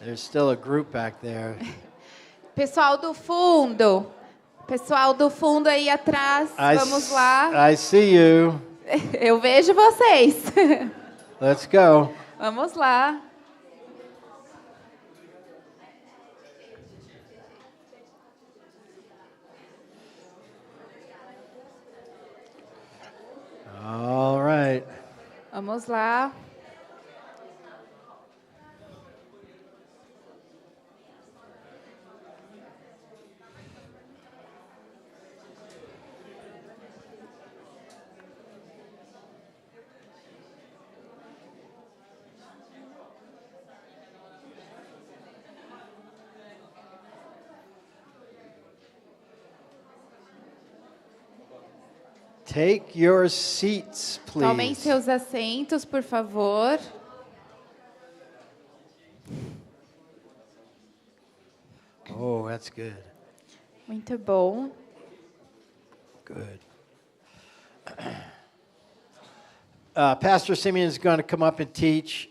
There's still a group back there. Pessoal do fundo. Pessoal do fundo aí atrás. Vamos lá. I see you. Eu vejo vocês. Let's go. Vamos lá. All right. Vamos lá. Take your seats, please. Tomem seus assentos, por favor. Oh, that's good. Muito bom. Good. Pastor Seumean is going to come up and teach.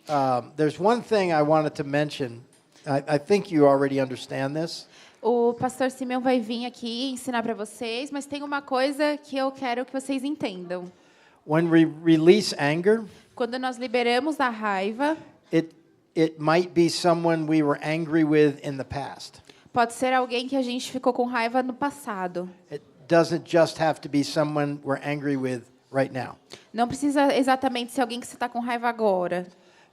There's one thing I wanted to mention. I think you already understand this. O pastor Seumean vai vir aqui ensinar para vocês, mas tem uma coisa que eu quero que vocês entendam. When we release anger, Quando nós liberamos a raiva, it might be someone we were angry with in the past. pode ser alguém que a gente ficou com raiva no passado. It doesn't just have to be someone we're angry with right now. Não precisa exatamente ser alguém que você está com raiva agora.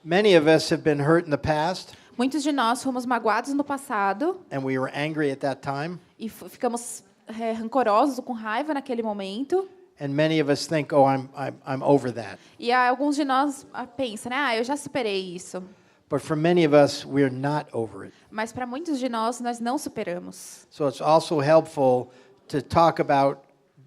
Many of us have been hurt in the past, Muitos de nós fomos magoados no passado and we were angry at that time. e ficamos rancorosos, com raiva naquele momento. And many of us think, oh, I'm over that. E alguns de nós pensam, né? Eu já superei isso. But for many of us, we're not over it. Mas para muitos de nós não superamos. So it's also helpful to talk about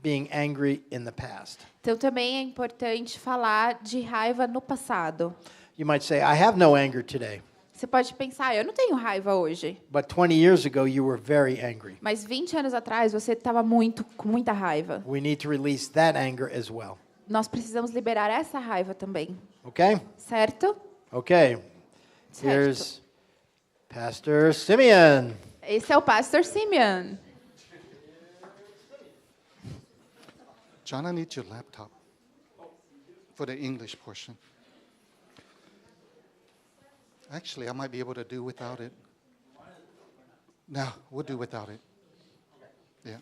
being angry in the past. Então também é importante falar de raiva no passado. You might say, I have no anger today. Você pode pensar, eu não tenho raiva hoje. But 20 years ago, you were very angry. Mas 20 anos atrás você estava com muita raiva. We need to release that anger as well. Nós precisamos liberar essa raiva também. Okay? Certo? Okay. Certo. Here's Pastor Seumean. Esse é o pastor Seumean. John, I need your laptop for the English portion. Actually, I might be able to do without it. No, we'll do without it. Yeah.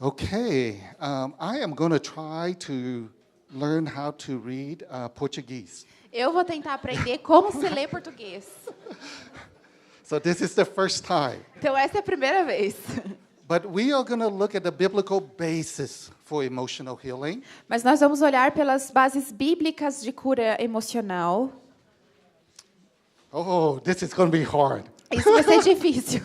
Okay. I am going to try to learn how to read Portuguese. Eu vou tentar aprender como se lê português. So this is the first time. Então essa é a primeira vez. But we are going to look at the biblical basis for emotional healing. Mas nós vamos olhar pelas bases bíblicas de cura emocional. Oh, this is going to be hard. Isso vai ser difícil.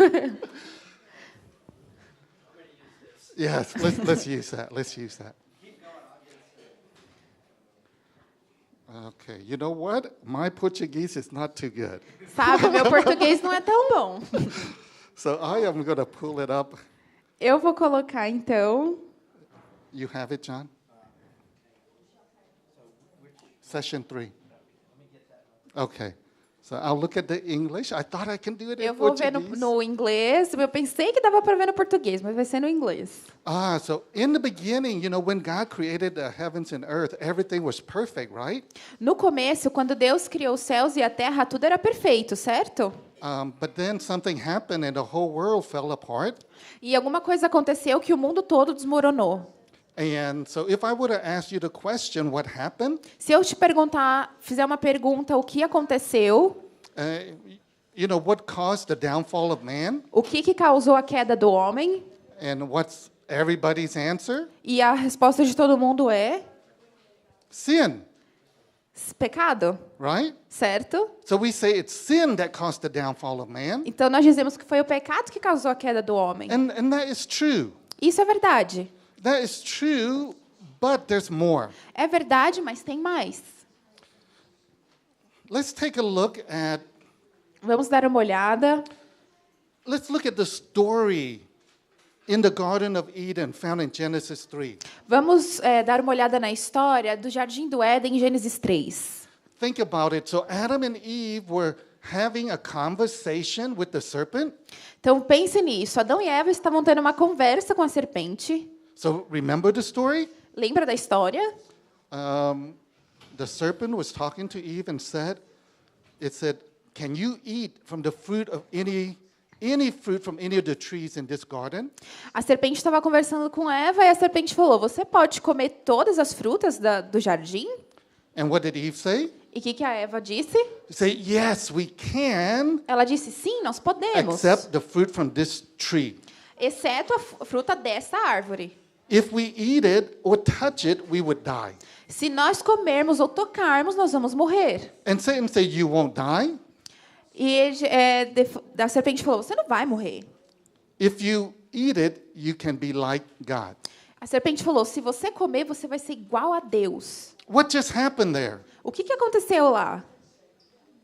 Yes, let's use that. Let's use that. Okay, you know what? My Portuguese is not too good. Sabe, meu português não é tão bom. So I am going to pull it up. Eu vou colocar, então... You have it, John? Session 3. Okay. So I'll look at the English. I thought I can do it in Eu vou ver Portuguese. no inglês. Eu pensei que dava para ver no português, mas vai ser no inglês. So in the beginning, you know, when God created the heavens and earth, everything was perfect, right? No começo, quando Deus criou os céus e a terra, tudo era perfeito, certo? But then something happened and the whole world fell apart. E alguma coisa aconteceu que o mundo todo desmoronou. And so if I would have asked you the question, what happened? Se eu te fizer uma pergunta, o que aconteceu? You know, what caused the downfall of man? O que causou a queda do homem? And what's everybody's answer? E a resposta de todo mundo é Sin, pecado, right? certo? So we say it's sin that caused the downfall of man. Então nós dizemos que foi o pecado que causou a queda do homem. And that is true. Isso é verdade. That is true, but there's more. É verdade, mas tem mais. Let's take a look at Vamos dar uma olhada. Let's look at the story in the Garden of Eden found in Genesis 3. Vamos dar uma olhada na história do Jardim do Éden, em Gênesis 3. Think about it. So Adam and Eve were having a conversation with the serpent. Então pense nisso. Adão e Eva estavam tendo uma conversa com a serpente. So remember the story? Lembra da história? The serpent was talking to Eve and said, "Can you eat from the fruit of any fruit from any of the trees in this garden?" A serpente estava conversando com Eva e a serpente falou: "Você pode comer todas as frutas do jardim?" And what did Eve say? E o que a Eva disse? Say, "Yes, we can, Ela disse: "Sim, nós podemos, except the fruit from this tree. exceto a fruta dessa árvore. If we eat it or touch it, we would die." Se nós comermos ou tocarmos, nós vamos morrer." And Satan said, "You won't die. E a serpente falou: "Você não vai morrer." If you eat it, you can be like God." A serpente falou: "Se você comer, você vai ser igual a Deus." What just happened there? O que aconteceu lá?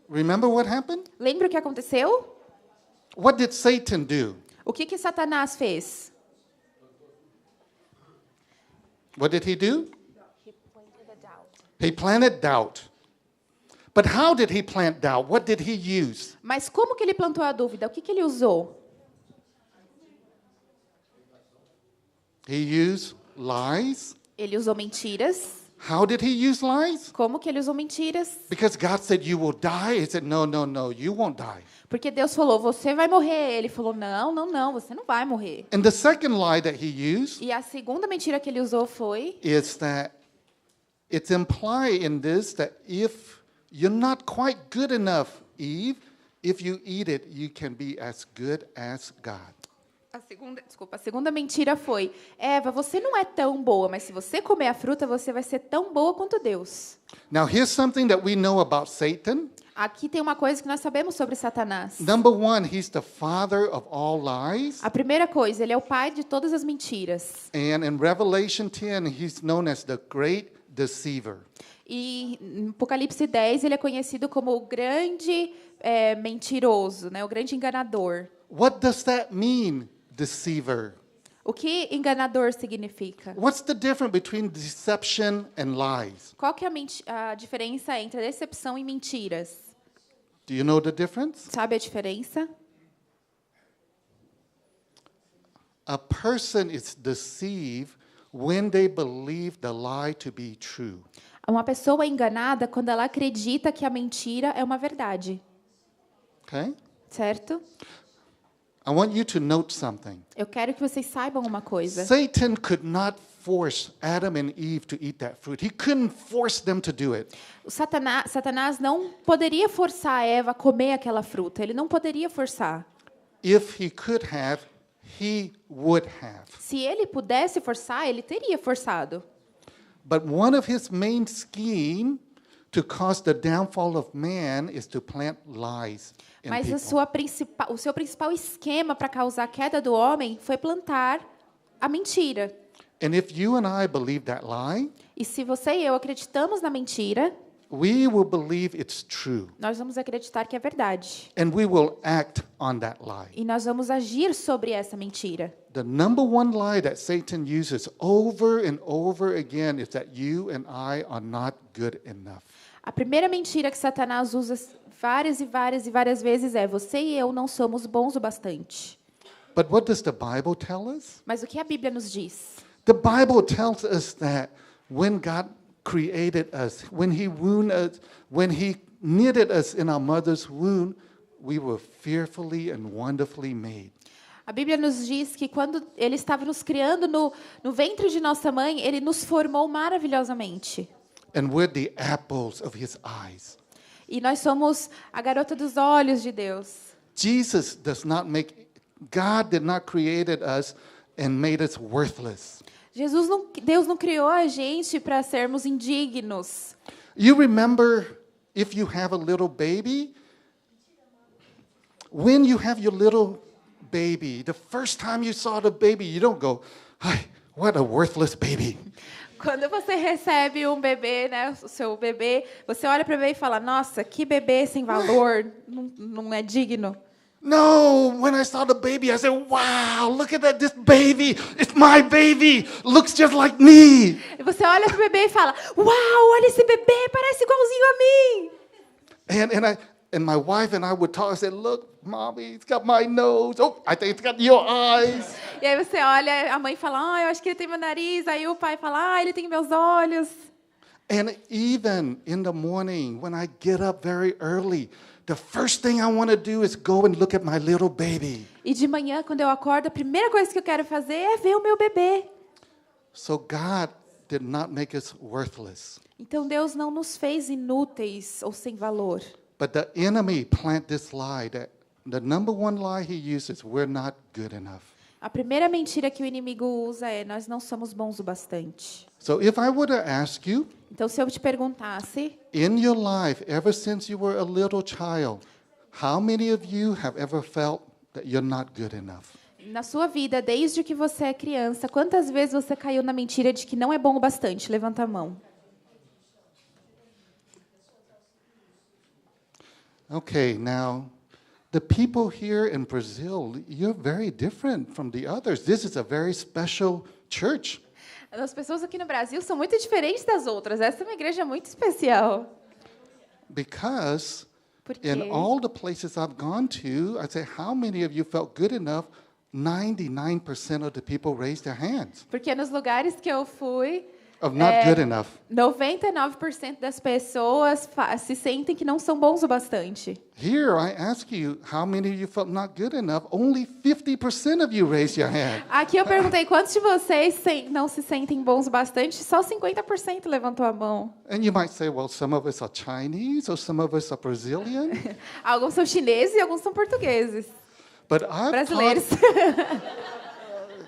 Remember what happened? Lembra o que aconteceu? What did Satan do? O que Satanás fez? What did he do? He planted doubt. But how did he plant doubt? What did he use? Mas como que ele plantou a dúvida? O que ele usou? He used lies. Ele usou mentiras. How did he use lies? Como que ele usou mentiras? Because God said, "You will die." He said, "No, no, no, you won't die." Porque Deus falou: "Você vai morrer." Ele falou: "Não, não, não, você não vai morrer." And the second lie that he used E a segunda mentira que ele usou foi: is that it's implied in this that if you're not quite good enough, Eve, if you eat it, you can be as good as God. A segunda mentira foi: Eva, você não é tão boa, mas se você comer a fruta, você vai ser tão boa quanto Deus. Now, here's something that we know about Satan. Aqui tem uma coisa que nós sabemos sobre Satanás. Number one, he's the father of all lies. A primeira coisa, ele é o pai de todas as mentiras. And in Revelation 10, he's known as the great deceiver. E em Apocalipse 10, ele é conhecido como o grande mentiroso, né? O grande enganador. What does that mean, deceiver? O que enganador significa? What's the difference between deception and lies? Qual que é a diferença entre decepção e mentiras? Do you know the difference? Sabe a diferença? A person is deceived when they believe the lie to be true. Uma pessoa é enganada quando ela acredita que a mentira é uma verdade. Okay? Certo? I want you to note something. Eu quero que vocês saibam uma coisa. Satan could not force Adam and Eve to eat that fruit. He couldn't force them to do it. O Satanás não poderia forçar a Eva a comer aquela fruta. Ele não poderia forçar. If he could have, he would have. Se ele pudesse forçar, ele teria forçado. But one of his main schemes to cause the downfall of man is to plant lies in Mas people. o seu principal esquema para causar a queda do homem foi plantar a mentira. And if you and I believe that lie, E se você e eu acreditamos na mentira, we will believe it's true. nós vamos acreditar que é verdade. And we will act on that lie. E nós vamos agir sobre essa mentira. The number one lie that Satan uses over and over again is that you and I are not good enough. A primeira mentira que Satanás usa várias e várias e várias vezes é: você e eu não somos bons o bastante. But what does the Bible tell us? Mas o que a Bíblia nos diz? The Bible tells us that when God created us, when He wound us, when He knitted us in our mother's womb, we were fearfully and wonderfully made. A Bíblia nos diz que quando Ele estava nos criando no ventre de nossa mãe, Ele nos formou maravilhosamente. And we're the apples of His eyes. E nós somos a garota dos olhos de Deus. God did not create us and made us worthless. Deus não criou a gente para sermos indignos. You remember if you have a little baby? When you have your little baby, the first time you saw the baby, you don't go, "Hi, what a worthless baby." Quando você recebe um bebê, né, o seu bebê, você olha para o bebê e fala: "Nossa, que bebê sem valor, não é digno." No, when I saw the baby, I said, "Wow, look at this baby. It's my baby. Looks just like me." E você olha para o bebê e fala: "Uau, olha esse bebê, parece igualzinho a mim." And my wife and I would talk. I said, "Look, mommy, it's got my nose. Oh, I think it's got your eyes." E aí você olha, a mãe fala, eu acho que ele tem meu nariz. Aí o pai fala, ele tem meus olhos. And even in the morning, when I get up very early, the first thing I want to do is go and look at my little baby. E de manhã, quando eu acordo, a primeira coisa que eu quero fazer é ver o meu bebê. So God did not make us worthless. Então Deus não nos fez inúteis ou sem valor. But the enemy plant this lie that the number one lie he uses, we're not good enough. A primeira mentira que o inimigo usa é nós não somos bons o bastante. So if I were to ask you, Então se eu te perguntasse, in your life, ever since you were a little child, how many of you have ever felt that you're not good enough? na sua vida, desde que você é criança, quantas vezes você caiu na mentira de que não é bom o bastante? Levanta a mão. Okay, now, the people here in Brazil, you're very different from the others. This is a very special church. As pessoas aqui no Brasil são muito diferentes das outras. Essa é uma igreja muito especial. Because Porque in all the places I've gone to, I say, how many of you felt good enough? 99% of the people raised their hands Porque nos lugares que eu fui, of not good enough. 99% das pessoas se sentem que não são bons o bastante. Here, I ask you, how many of you felt not good enough? Only 50% of you raised your hand. Aqui eu perguntei quantos de vocês não se sentem bons o bastante, só 50% levantou a mão. And you might say, well, some of us are Chinese or some of us are Brazilian. Alguns são chineses e alguns são portugueses. But I've Brasileiros.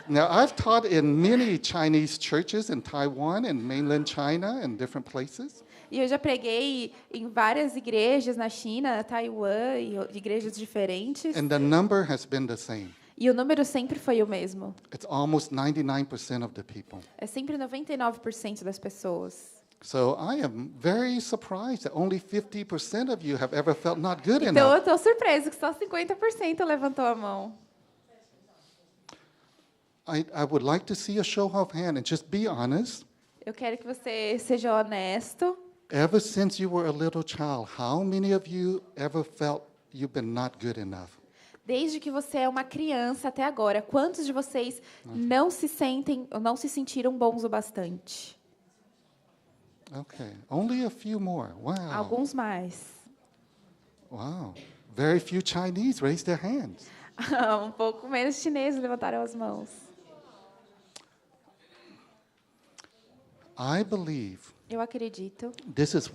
Now, I've taught in many Chinese churches in Taiwan and mainland China and different places. E eu já preguei em várias igrejas na China, Taiwan e igrejas diferentes. And the number has been the same. E o número sempre foi o mesmo. It's almost 99% of the people. É sempre 99% das pessoas. So I am very surprised that only 50% of you have ever felt not good Então eu enough. estou surpreso que só 50% levantou a mão. I would like to see a show of hand and just be honest. Eu quero que você seja honesto. Ever since you were a little child, how many of you ever felt you've been not good enough? Desde que você é uma criança até agora, quantos de vocês não se sentem ou não se sentiram bons o bastante? Okay, only a few more. Wow. Alguns mais. Wow. Very few Chinese raised their hands. Um pouco menos chineses levantaram as mãos. I believe Eu acredito. this is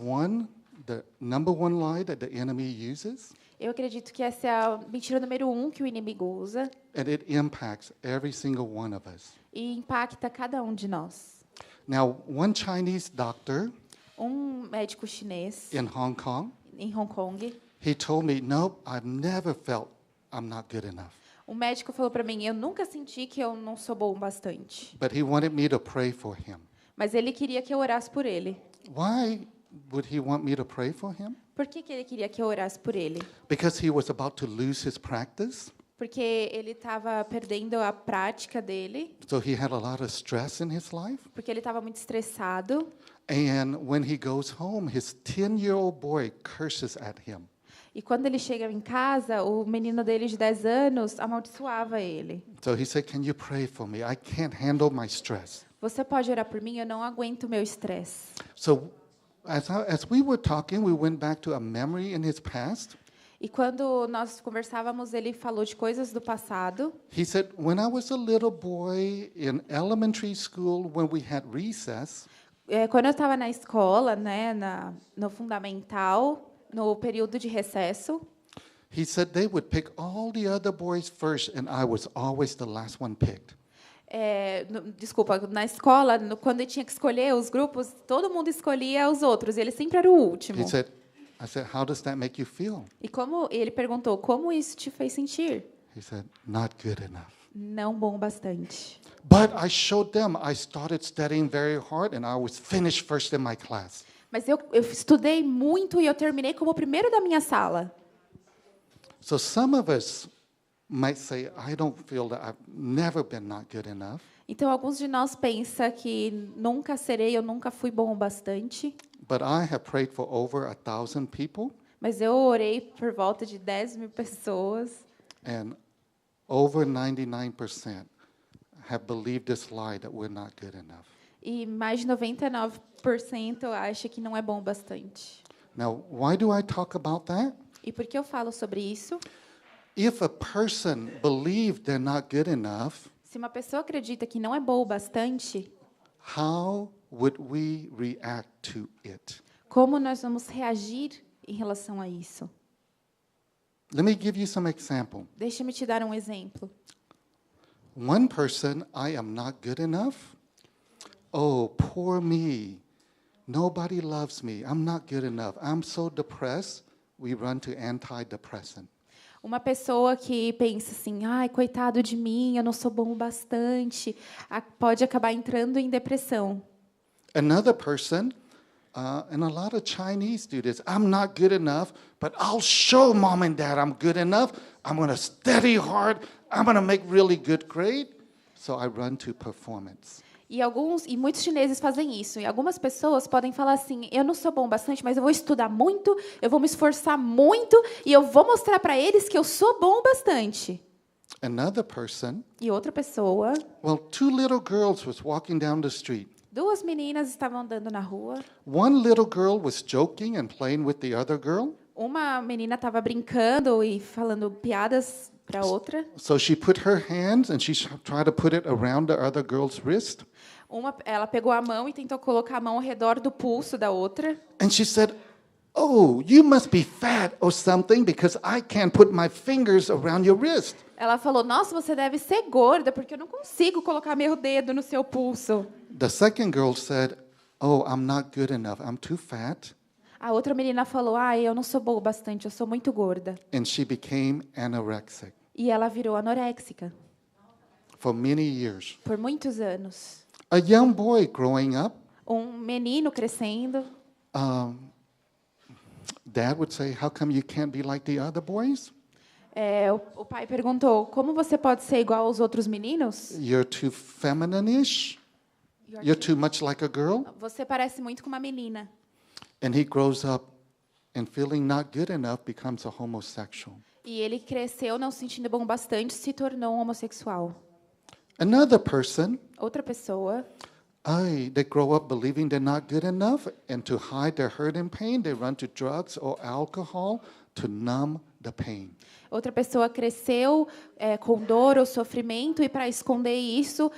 the number one lie that the enemy uses, Eu acredito que essa é a mentira número 1 que o inimigo usa and it impacts every single one of us. e impacta cada um de nós. Now, one Chinese doctor Um médico chinês in Hong Kong, em Hong Kong, he told me, "No, I've never felt I'm not good enough." um médico falou para mim, eu nunca senti que eu não sou bom o bastante. But he wanted me to pray for him. Mas ele queria que eu orasse por ele. Why would he want me to pray for him? Por que ele queria que eu orasse por ele? Because he was about to lose his practice. Porque ele estava perdendo a prática dele, So he had a lot of stress in his life. porque ele estava muito estressado. And when he goes home, his 10-year-old boy curses at him. E quando ele chega em casa, o menino dele de 10 anos amaldiçoava ele. So he said, "Can you pray for me? I can't handle my stress." Você pode orar por mim? Eu não aguento o meu estresse. So as we were talking, we went back to a memory in his past. E quando nós conversávamos, ele falou de coisas do passado. He said, "When I was a little boy in elementary school, when we had recess, Quando eu estava na escola, né, no fundamental, no período de recesso, he said they would pick all the other boys first, and I was always the last one picked." desculpa, na escola, quando eu tinha que escolher os grupos, todo mundo escolhia os outros, e ele sempre era o último. I said, "How does that make you feel?" E como ele perguntou, como isso te fez sentir? He said, "Not good enough." Não bom o bastante. But I showed them. I started studying very hard, and I was finished first in my class. Mas eu estudei muito e eu terminei como o primeiro da minha sala. So some of us might say, "I don't feel that I've never been not good enough." Então, alguns de nós pensam que nunca serei, eu nunca fui bom o bastante. But I have prayed for over 1,000 people, Mas eu orei por volta de 10.000 pessoas. And over 99% have believed this lie that we're not good enough. E mais de 99% acha que não é bom o bastante. Now, why do I talk about that? E por que eu falo sobre isso? If a person believes they're not good enough, Se uma pessoa acredita que não é boa o bastante, how would we react to it? como nós vamos reagir em relação a isso? Let me give you some example. Deixa-me te dar um exemplo. One person, I am not good enough. Oh, poor me. Nobody loves me. I'm not good enough. I'm so depressed. We run to antidepressant. Uma pessoa que pensa assim, ai, coitado de mim, eu não sou bom o bastante, pode acabar entrando em depressão. Another person, and a lot of Chinese do this, I'm not good enough, but I'll show mom and dad I'm good enough. I'm going to study hard. I'm going to make really good grade. So I run to performance. E muitos chineses fazem isso. E algumas pessoas podem falar assim, eu não sou bom bastante, mas eu vou estudar muito, eu vou me esforçar muito e eu vou mostrar para eles que eu sou bom bastante. Another person, E outra pessoa, well, two little girls was walking down the street. 2 meninas estavam andando na rua. One little girl was joking and playing with the other girl. Uma menina estava brincando e falando piadas para outra. So she put her hands and she tried to put it around the other girl's wrist. Ela pegou a mão e tentou colocar a mão ao redor do pulso da outra. And she said, "Oh, you must be fat or something because I can't put my fingers around your wrist." Ela falou, nossa, você deve ser gorda, porque eu não consigo colocar meu dedo no seu pulso. The second girl said, "Oh, I'm not good enough. I'm too fat." A outra menina falou, eu não sou boa o bastante, eu sou muito gorda. And she became anorexic E ela virou anoréxica for many years. por muitos anos. A young boy growing up, Um menino crescendo, dad would say, "How come you can't be like the other boys? o pai perguntou, como você pode ser igual aos outros meninos? You're too feminine-ish. You're too much like a girl." Você parece muito com uma menina. And he grows up and feeling not good enough becomes a homosexual. E ele cresceu não se sentindo bom bastante, se tornou um homossexual. Another person, Outra pessoa, they grow up believing they're not good enough, and to hide their hurt and pain, they run to drugs or alcohol to numb the pain. outra pessoa cresceu com dor ou sofrimento e para esconder isso,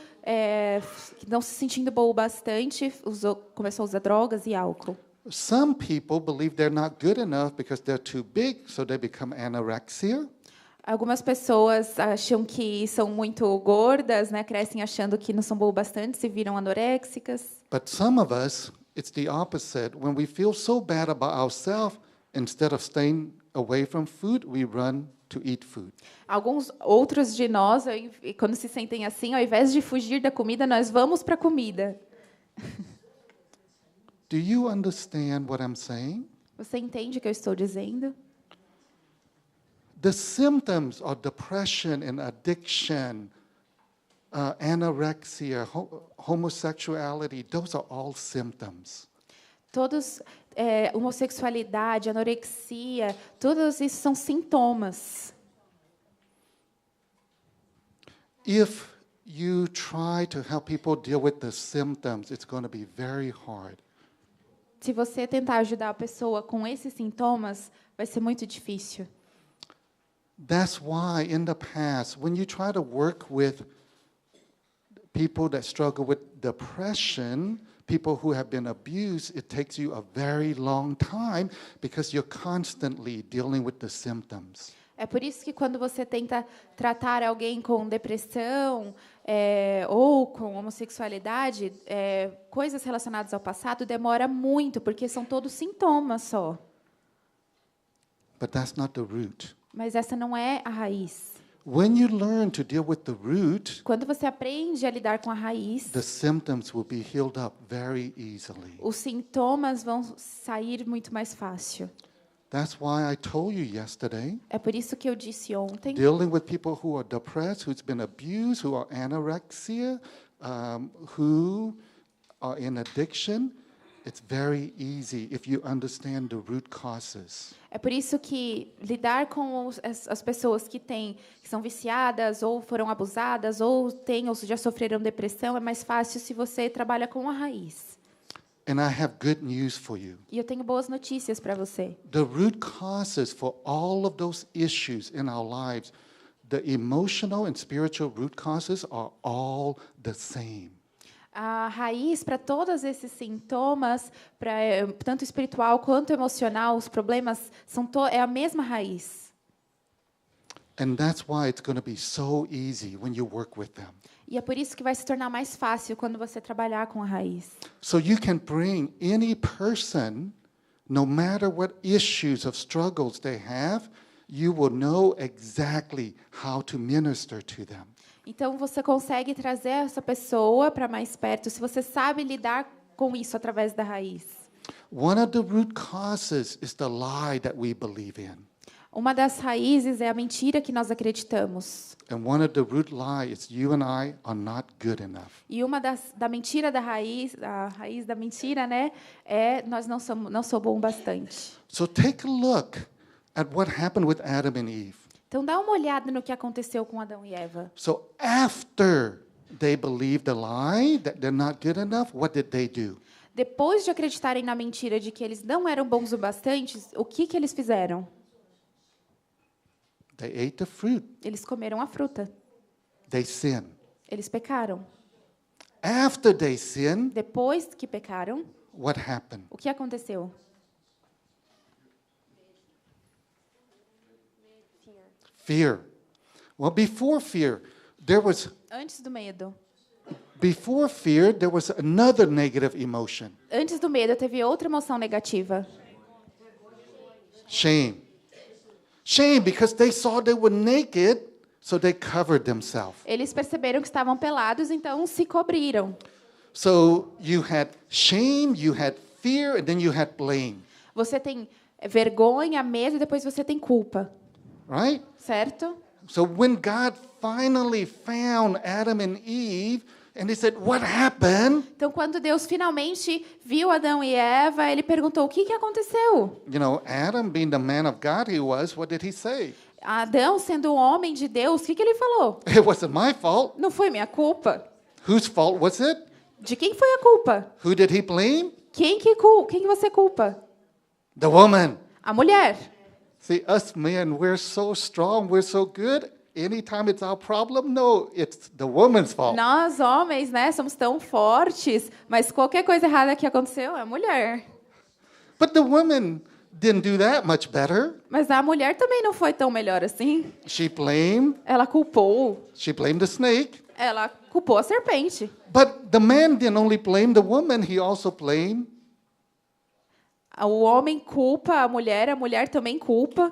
não se sentindo bom o bastante, começou a usar drogas e álcool. Some people believe they're not good enough because they're too big, so they become anorexia. Algumas pessoas acham que são muito gordas, né? Crescem achando que não são boas bastante, se viram anoréxicas. But some of us, it's the opposite. When we feel so bad about ourselves, instead of staying away from food, we run to eat food. Alguns outros de nós, quando se sentem assim, ao invés de fugir da comida, nós vamos para a comida. Do you understand what I'm saying? Você entende o que eu estou dizendo? The symptoms of depression and addiction, anorexia, homosexuality, those are all symptoms. Todos, homossexualidade, anorexia, todos isso são sintomas. If you try to help people deal with the symptoms, it's going to be very hard. Se você tentar ajudar a pessoa com esses sintomas, vai ser muito difícil. That's why in the past, when you try to work with people that struggle with depression, people who have been abused, it takes you a very long time because you're constantly dealing with the symptoms. É por isso que quando você tenta tratar alguém com depressão ou com homossexualidade, coisas relacionadas ao passado, demora muito, porque são todos sintomas só. But that's not the root. Mas essa não é a raiz. When you learn to deal with the root, Quando você aprende a lidar com a raiz, the symptoms will be healed up very easily. os sintomas vão sair muito mais fácil. That's why I told you yesterday, É por isso que eu disse ontem, dealing with people who are depressed, who's been abused, who are anorexia, who are in addiction, It's very easy if you understand the root causes. É por isso que lidar com as pessoas que são viciadas, ou foram abusadas, ou já sofreram depressão, é mais fácil se você trabalha com a raiz. And I have good news for you. E eu tenho boas notícias para você. The root causes for all of those issues in our lives, the emotional and spiritual root causes are all the same. A raiz para todos esses sintomas, tanto espiritual quanto emocional, os problemas é a mesma raiz. And that's why it's going to be so easy when you work with them. E é por isso que vai se tornar mais fácil quando você trabalhar com a raiz. So you can bring any person, no matter what issues of struggles they have, you will know exactly how to minister to them. Então você consegue trazer essa pessoa para mais perto se você sabe lidar com isso através da raiz. One of the root causes is the lie that we believe in. Uma das raízes é a mentira que nós acreditamos. And one of the root lie is you and I are not good enough. E uma da mentira da raiz, a raiz da mentira, né, é nós não sou bom bastante. So take a look at what happened with Adam and Eve. Então dá uma olhada no que aconteceu com Adão e Eva. So after they believed the lie that they're not good enough, what did they do? Depois de acreditarem na mentira de que eles não eram bons o bastante, o que eles fizeram? They ate the fruit. Eles comeram a fruta. They sinned. Eles pecaram. After they sinned, Depois que pecaram, what happened? o que aconteceu? Fear. Well, before fear, there was another negative emotion. Antes do medo, teve outra emoção negativa. Shame. Shame because they saw they were naked, so they covered themselves. Eles perceberam que estavam pelados, então se cobriram. So you had shame, you had fear, and then you had blame. Você tem vergonha, medo, e depois você tem culpa. Right? Certo? So when God finally found Adam and Eve, and he said, "What happened?" Então, quando Deus finalmente viu Adão e Eva, ele perguntou: o que aconteceu? You know, Adam, being the man of God he was, what did he say? Adão, sendo um homem de Deus, o que ele falou? It wasn't my fault. Não foi minha culpa. Whose fault was it? De quem foi a culpa? Who did he blame? Quem você culpa? The woman. A mulher. See, us men, we're so strong, we're so good. Anytime it's our problem, no, it's the woman's fault. Nós, homens, né, somos tão fortes, mas qualquer coisa errada que aconteceu é a mulher. But the woman didn't do that much better. Mas a mulher também não foi tão melhor assim. She blamed the snake. Ela culpou a serpente. But the man didn't only blame the woman, he also blamed. O homem culpa a mulher também culpa.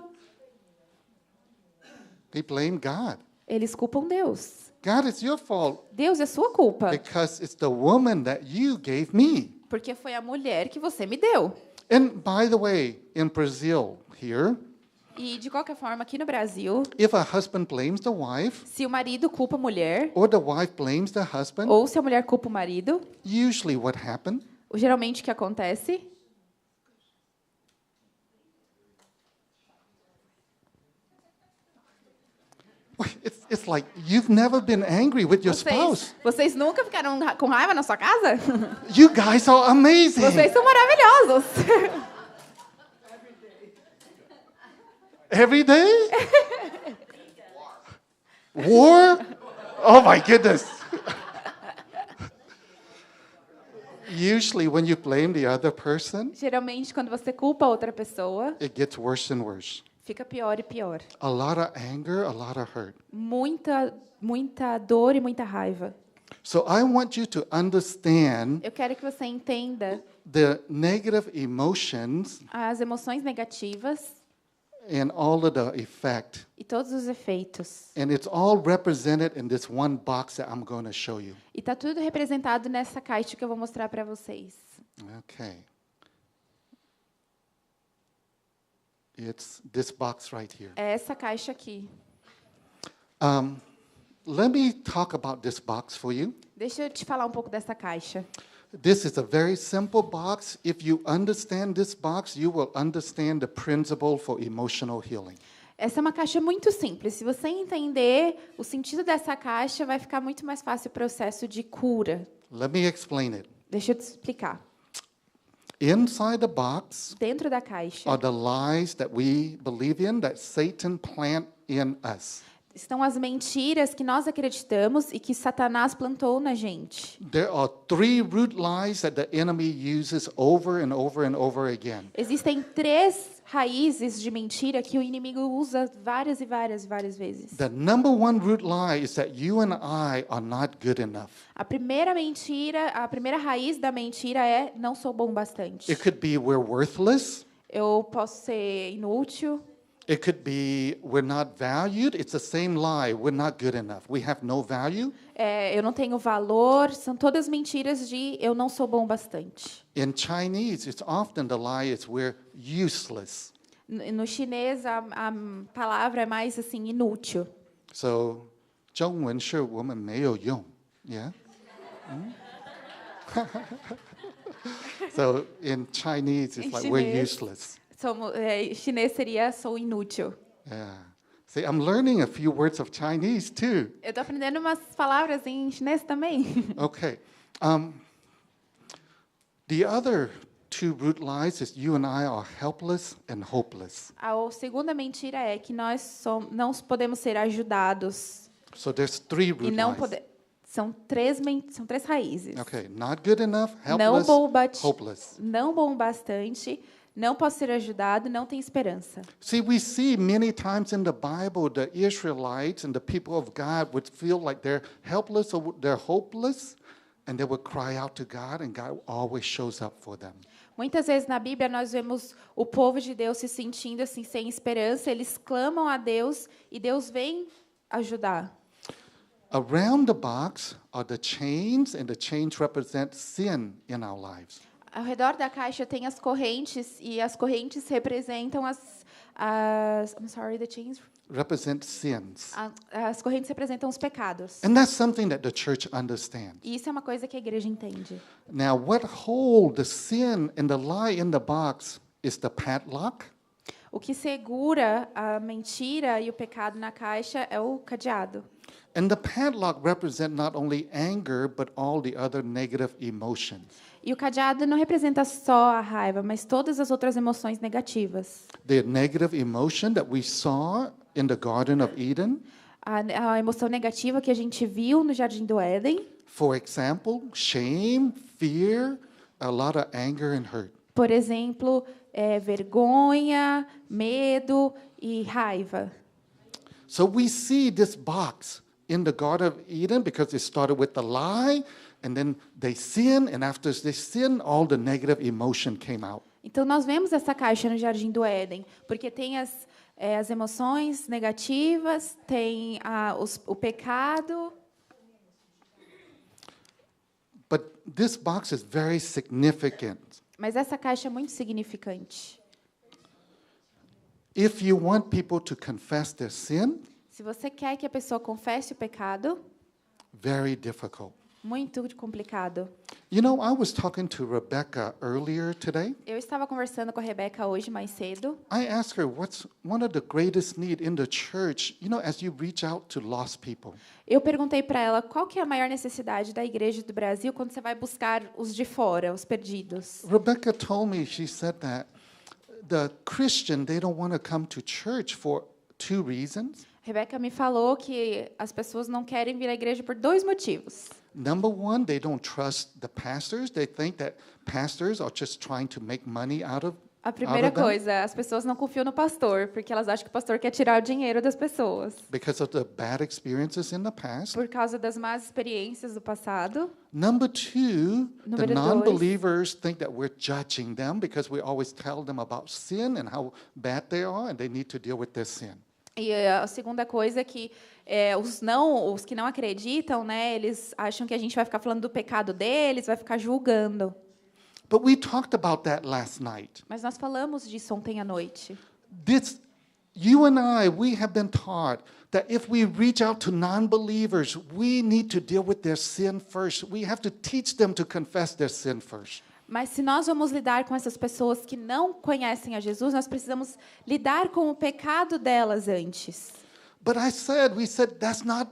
They blame God. Eles culpam Deus. God, it's your fault. Deus, é sua culpa. Because it's the woman that you gave me. Porque foi a mulher que você me deu. And by the way, in Brazil here, E de qualquer forma, aqui no Brasil, if a husband blames the wife, se o marido culpa a mulher, or the wife blames the husband, ou se a mulher culpa o marido, usually what happens? geralmente o que acontece? It's like you've never been angry with your spouse. Vocês nunca ficaram com raiva na sua casa? You guys are amazing. Vocês são maravilhosos. Every day? War? Oh my goodness. Usually when you blame the other person, Geralmente, quando você culpa outra pessoa, it gets worse and worse. fica pior e pior. A lot of anger, a lot of hurt. Muita dor e muita raiva. So I want you to understand Eu quero que você entenda the negative emotions as emoções negativas and all of the effect. e todos os efeitos. And it's all represented in this one box that I'm going to show you. E está tudo representado nessa caixa que eu vou mostrar para vocês. Okay. It's this box right here. É essa caixa aqui. Let me talk about this box for you. Deixa eu te falar um pouco dessa caixa. This is a very simple box. If you understand this box, you will understand the principle for emotional healing. Essa é uma caixa muito simples. Se você entender o sentido dessa caixa, vai ficar muito mais fácil o processo de cura. Let me explain it. Deixa eu te explicar. Inside the box Dentro da caixa are the lies that we believe in that Satan plant in us. estão as mentiras que nós acreditamos e que Satanás plantou na gente. There are 3 root lies that the enemy uses over and over and over again. Existem 3 raízes de mentira que o inimigo usa várias e várias vezes. The number 1 root lie is that you and I are not good enough. A primeira raiz da mentira é não sou bom bastante. It could be we're worthless. Eu posso ser inútil. It could be we're not valued. It's the same lie. We're not good enough. We have no value. Eu não tenho valor. São todas mentiras de eu não sou bom bastante. In Chinese, it's often the lie is we're useless. No chinês, a palavra é mais assim, inútil. So, 中文是我们没有用. Yeah? So, in Chinese, it's Em like we're chinês. useless. Chinês seria sou inútil. Yeah. See, I'm learning a few words of Chinese too. Eu estou aprendendo umas palavras em chinês também. Okay. The other 2 root lies is you and I are helpless and hopeless. A segunda mentira é que nós não podemos ser ajudados. So there's 3 E root não lies. são 3 raízes. Okay, not good enough, Não helpless, bom, hopeless. não bom bastante, não posso ser ajudado, não tenho esperança. See, we see many times in the Bible the Israelites and the people of God would feel like they're helpless or they're hopeless, and they would cry out to God, and God always shows up for them. Muitas vezes na Bíblia nós vemos o povo de Deus se sentindo assim sem esperança, eles clamam a Deus e Deus vem ajudar. Around the box are the chains, and the chains represent sin in our lives. Ao redor da caixa tem as correntes e as correntes representam the chains. Represent sins. As correntes representam os pecados. And that's something that the church understands. E isso é uma coisa que a igreja entende. Now, what hold the sin and the lie in the box is the padlock. O que segura a mentira e o pecado na caixa é o cadeado. And the padlock represent not only anger, but all the other negative emotions. E o cadeado não representa só a raiva, mas todas as outras emoções negativas. The negative emotion that we saw in the Garden of Eden, A emoção negativa que a gente viu no Jardim do Éden, for example, shame, fear, a lot of anger and hurt. por exemplo, vergonha, medo e raiva. So we see this box in the Garden of Eden because it started with the lie, and then they sin, and after they sin, all the negative emotion came out. Então nós vemos essa caixa no Jardim do Éden, porque tem as emoções negativas, tem o pecado. But this box is very significant. Mas essa caixa é muito significante. If you want people to confess their sin, Se você quer que a pessoa confesse o pecado, very difficult. muito complicado. You know, I was talking to Rebecca earlier today. Eu estava conversando com a Rebeca hoje mais cedo. I asked her what's one of the greatest need in the church, you know, as you reach out to lost people. Eu perguntei para ela qual que é a maior necessidade da igreja do Brasil quando você vai buscar os de fora, os perdidos. Rebecca told me, she said that the Christian, they don't want to come to church for 2 reasons. Rebeca me falou que as pessoas não querem vir à igreja por 2 motivos. Number 1, they don't trust the pastors. They think that pastors are just trying to make money out of A primeira them coisa, as pessoas não confiam no pastor, porque elas acham que o pastor quer tirar o dinheiro das pessoas. because of the bad experiences in the past. Por causa das más experiências do passado. Number 2, the Número 2. non-believers think that we're judging them because we always tell them about sin and how bad they are and they need to deal with their sin. E a segunda coisa é que os que não acreditam, né, eles acham que a gente vai ficar falando do pecado deles, vai ficar julgando. But we talked about that last night. Mas nós falamos disso ontem à noite. This you and we have been taught that if we reach out to non-believers, we need to deal with their sin first. We have to teach them to confess their sin first. Mas se nós vamos lidar com essas pessoas que não conhecem a Jesus, nós precisamos lidar com o pecado delas antes. But we said that's not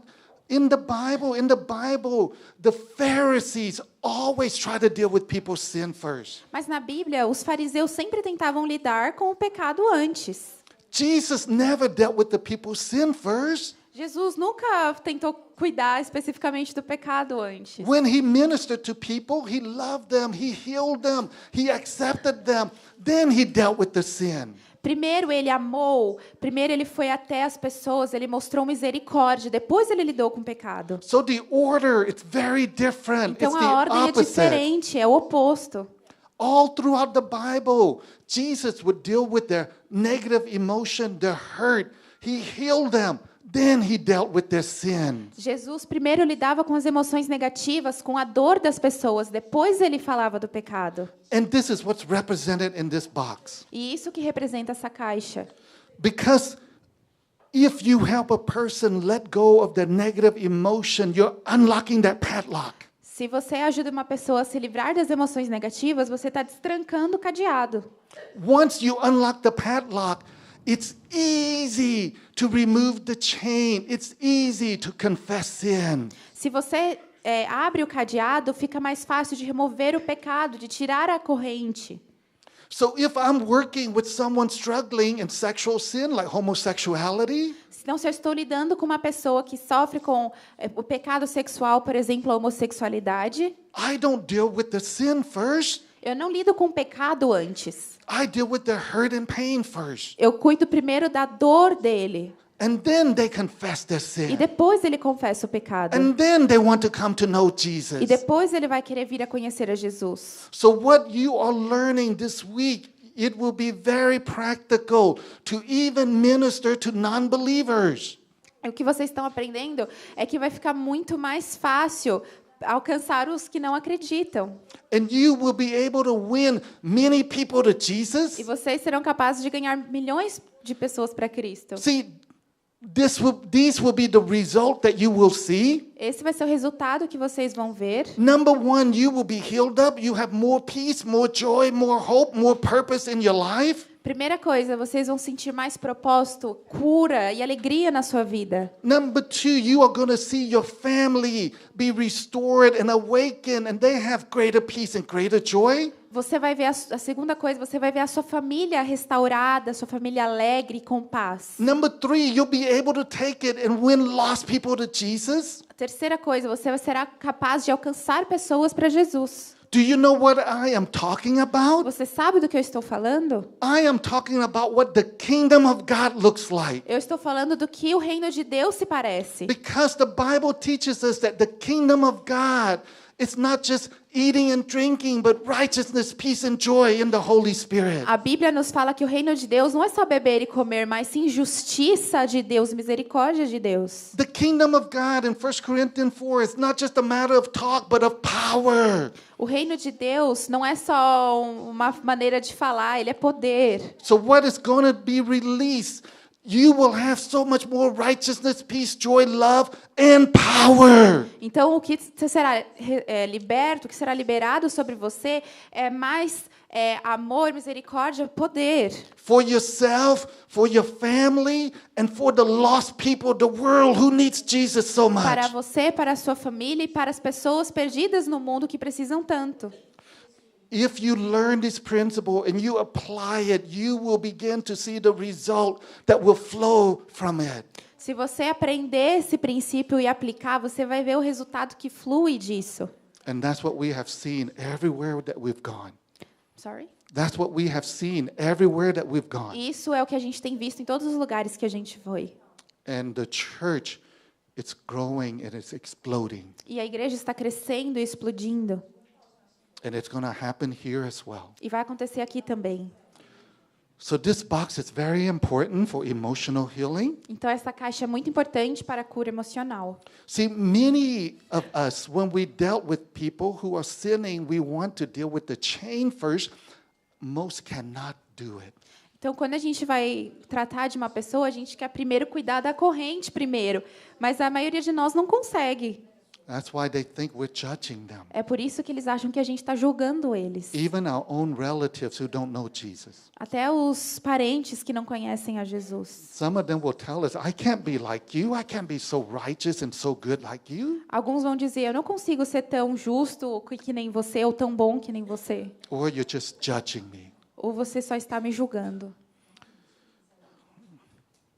in the Bible. In the Bible, the Pharisees always try to deal with people's sin first. Mas na Bíblia, os fariseus sempre tentavam lidar com o pecado antes. Jesus never dealt with the people's sin first. Jesus nunca tentou cuidar especificamente do pecado antes. When he ministered to people, he loved them, he healed them, he accepted them. Then he dealt with the sin. Primeiro ele amou, primeiro ele foi até as pessoas, ele mostrou misericórdia, depois ele lidou com o pecado. So the order, it's very different. Então It's the a ordem é opposite. diferente, é o oposto. All throughout the Bible, Jesus would deal with their negative emotion, their hurt. He healed them. Then he dealt with their sins. Jesus primeiro lidava com as emoções negativas, com a dor das pessoas, depois ele falava do pecado. And this is what's represented in this box. E isso que representa essa caixa. Because if you help a person let go of their negative emotion, you're unlocking that padlock. Se você ajuda uma pessoa a se livrar das emoções negativas, você está destrancando o cadeado. Once you unlock the padlock, it's easy to remove the chain. It's easy to confess sin. Se você abre o cadeado, fica mais fácil de remover o pecado, de tirar a corrente. So if I'm working with someone struggling in sexual sin, like homosexuality, Então, se eu estou lidando com uma pessoa que sofre com o pecado sexual, por exemplo, a homossexualidade, I don't deal with the sin first. eu não lido com o pecado antes. I deal with the hurt and pain first. Eu cuido primeiro da dor dele. And then they confess their E sin. depois ele confessa o pecado. And then they want to come to know Jesus. E depois ele vai querer vir a conhecer a Jesus. So what you are learning this week, it will be very practical to even minister to non-believers. O que vocês estão aprendendo é que vai ficar muito mais fácil alcançar os que não acreditam. And you will be able to win many people to Jesus. E vocês serão capazes de ganhar milhões de pessoas para Cristo. See, these will be the result that you will see. Esse vai ser o resultado que vocês vão ver. Number one, you will be healed up. You have more peace, more joy, more hope, more purpose in your life. Primeira coisa, vocês vão sentir mais propósito, cura e alegria na sua vida. Number two, you are going to see your family be restored and awakened, and they have greater peace and greater joy. Você vai ver a segunda coisa, você vai ver a sua família restaurada, a sua família alegre e com paz. Number three, you'll be able to take it and win lost people to Jesus. A terceira coisa, você será capaz de alcançar pessoas para Jesus. Do you know what I am talking about? Você sabe do que eu estou falando? I am talking about what the kingdom of God looks like. Eu estou falando do que o reino de Deus se parece. Because the Bible teaches us that the kingdom of God is not just eating and drinking, but righteousness, peace and joy in the Holy Spirit. A Bíblia nos fala que o reino de Deus não é só beber e comer, mas sim justiça de Deus, misericórdia de Deus. The kingdom of God in 1 Corinthians 4 is not just a matter of talk, but of power. O reino de Deus não é só uma maneira de falar, ele é poder. So what is going to be released? You will have so much more righteousness, peace, joy, love, and power. Então, o que será liberto, o que será liberado sobre você é mais amor, misericórdia, poder. For yourself, for your family, and for the lost people, the world who needs Jesus so much. Para você, para a sua família e para as pessoas perdidas no mundo que precisam tanto. If you learn this principle and you apply it, you will begin to see the result that will flow from it. Se você aprender esse princípio e aplicar, você vai ver o resultado que flui disso. And that's what we have seen everywhere that we've gone. Sorry? That's what we have seen everywhere that we've gone. Isso é o que a gente tem visto em todos os lugares que a gente foi. And the church, it's growing and it's exploding. E a igreja está crescendo e explodindo. And it's going to happen here as well. E vai acontecer aqui também. So this box is very important for emotional healing. Então essa caixa é muito importante para a cura emocional. See, many of us, when we dealt with people who are sinning, we want to deal with the chain first. Most cannot do it. Então, quando a gente vai tratar de uma pessoa, a gente quer primeiro cuidar da corrente primeiro, mas a maioria de nós não consegue. That's why they think we're judging them. É por isso que eles acham que a gente está julgando eles. Even our own relatives who don't know Jesus. Até os parentes que não conhecem a Jesus. Some of them will tell us, I can't be like you. I can't be so righteous and so good like you. Alguns vão dizer, eu não consigo ser tão justo que nem você, ou tão bom que nem você. Or you're just judging me. Ou você só está me julgando.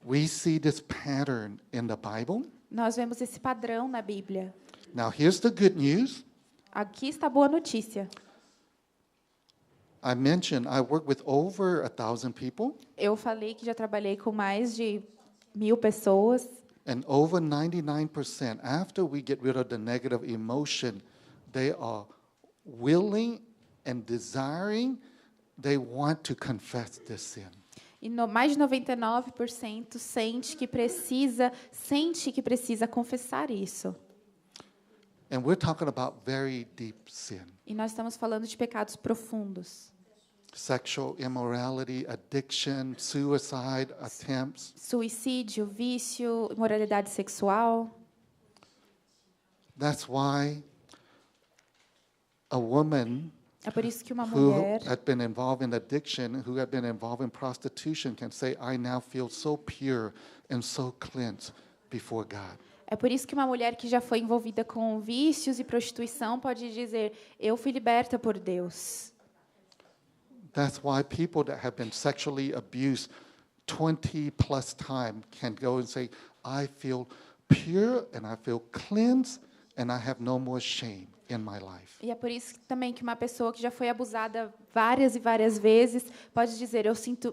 We see this pattern in the Bible. Nós vemos esse padrão na Bíblia. Now, here's the good news. Aqui está a boa notícia. I mentioned I work with over 1,000 people, Eu falei que já trabalhei com mais de 1.000 pessoas. and over 99%, after we get rid of the negative emotion, they are willing and desiring, they want to confess this sin. E mais de 99% sente que precisa confessar isso. And we're talking about very deep sin. E nós estamos falando de pecados profundos. Sexual immorality, addiction, suicide, attempts. Suicídio, vício, imoralidade sexual. That's why a woman É por isso que uma who mulher had been involved in addiction, who had been involved in prostitution, can say, I now feel so pure and so cleansed before God. É por isso que uma mulher que já foi envolvida com vícios e prostituição pode dizer, eu fui liberta por Deus. That's why people that have been sexually abused 20 plus times can go and say, I feel pure and I feel cleansed and I have no more shame in my life. E é por isso também que uma pessoa que já foi abusada várias e várias vezes pode dizer,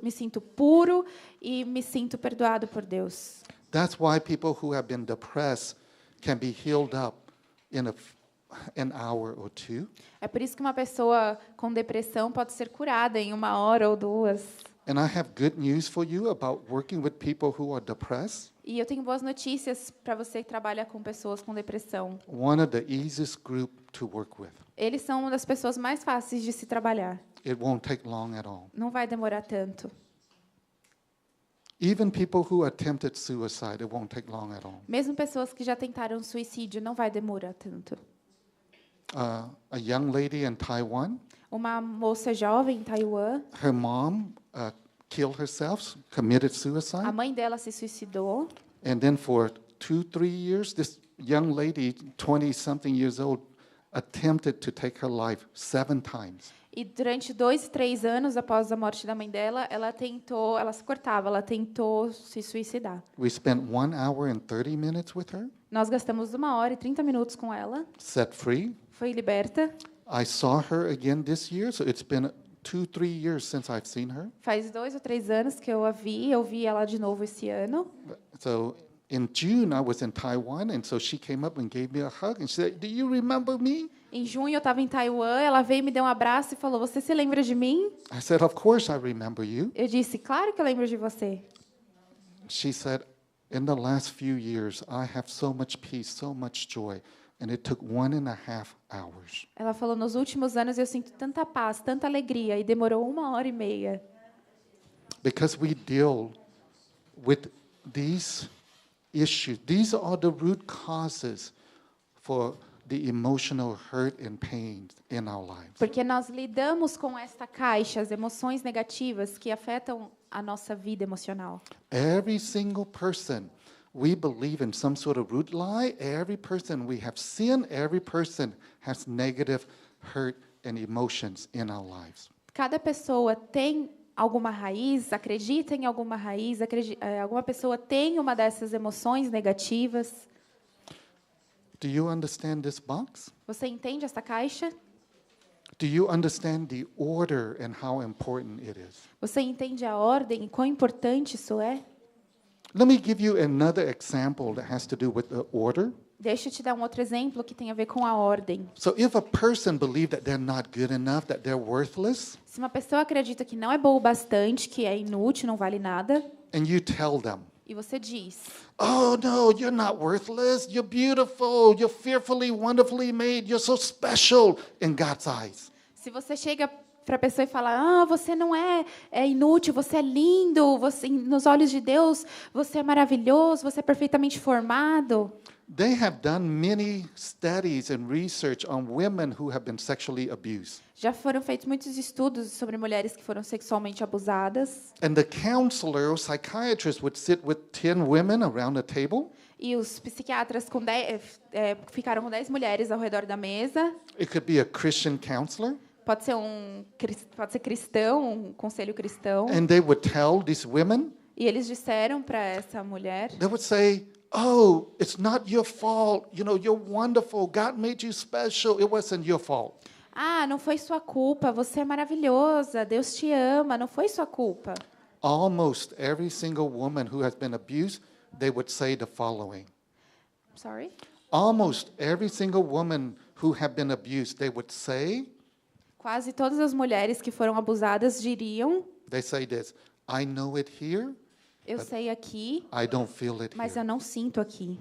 me sinto puro e me sinto perdoado por Deus. That's why people who have been depressed can be healed up in an hour or two. É por isso que uma pessoa com depressão pode ser curada em 1 hora ou 2. And I have good news for you about working with people who are depressed. E eu tenho boas notícias para você que trabalha com pessoas com depressão. One of the easiest group to work with. Eles são uma das pessoas mais fáceis de se trabalhar. It won't take long at all. Não vai demorar tanto. Even people who attempted suicide, it won't take long at all. Mesmo pessoas que já tentaram suicídio, não vai demorar tanto. A young lady in Taiwan, Uma moça jovem em Taiwan, her mom killed herself, committed a suicide. mãe dela se suicidou. And then for 2-3 years, this young lady, 20-something years old, attempted to take her life 7 times. E durante 2, 3 anos após a morte da mãe dela, ela se cortava, ela tentou se suicidar. We spent 1 hour and 30 minutes with her, Nós gastamos 1 hora e 30 minutos com ela, set free. foi liberta. I saw her again this year, so it's been 2-3 years since I've seen her. Faz 2 ou 3 anos que eu vi ela de novo esse ano. So in June, I was in Taiwan, and so she came up and gave me a hug, and she said, "Do you remember me?" Em junho eu estava em Taiwan, ela veio me deu um abraço e falou: "Você se lembra de mim?" I said, "Of course I remember you." Eu disse: "Claro que eu lembro de você." She said, "In the last few years, I have so much peace, so much joy, and it took 1.5 hours." Ela falou: "Nos últimos anos eu sinto tanta paz, tanta alegria e demorou 1 hora e meia." Because we deal with these issues. These are the root causes for the emotional hurt and pain in our lives. Porque nós lidamos com esta caixa, as emoções negativas que afetam a nossa vida emocional. Every single person, we believe in some sort of root lie. Every person, we have sin. Every person has negative hurt and emotions in our lives. Cada pessoa tem alguma raiz, acredita em alguma raiz, alguma pessoa tem uma dessas emoções negativas. Do you understand this box? Você entende essa caixa? Do you understand the order and how important it is? Você entende a ordem e quão importante isso é? Let me give you another example that has to do with the order. Deixa eu te dar um outro exemplo que tem a ver com a ordem. So if a person believes that they're not good enough, that they're worthless, Se uma pessoa acredita que não é boa o bastante, que é inútil, não vale nada, and you tell them, e você diz: "Oh no, you're not worthless. You're beautiful. You're fearfully, wonderfully made. You're so special in God's eyes." se você chega para a pessoa e falar: você não é inútil, você é lindo, você, nos olhos de Deus, você é maravilhoso, você é perfeitamente formado. They have done many studies and research on women who have been sexually abused. Já foram feitos muitos estudos sobre mulheres que foram sexualmente abusadas. And the counselor or psychiatrist would sit with 10 women around a table. E os psiquiatras ficaram com 10 mulheres ao redor da mesa. It could be a Christian counselor. Pode ser cristão, um conselho cristão. And they would tell these women, E eles disseram para essa mulher, they would say, oh, it's not your fault. You know, you're wonderful. God made you special. It wasn't your fault. não foi sua culpa, você é maravilhosa, Deus te ama, não foi sua culpa. Almost every single woman who has been abused, they would say the following. Sorry? Almost every single woman who have been abused, they would say, Quase todas as mulheres que foram abusadas diriam, they say this, I know it here, eu sei aqui, I don't feel it mas here. eu não sinto aqui.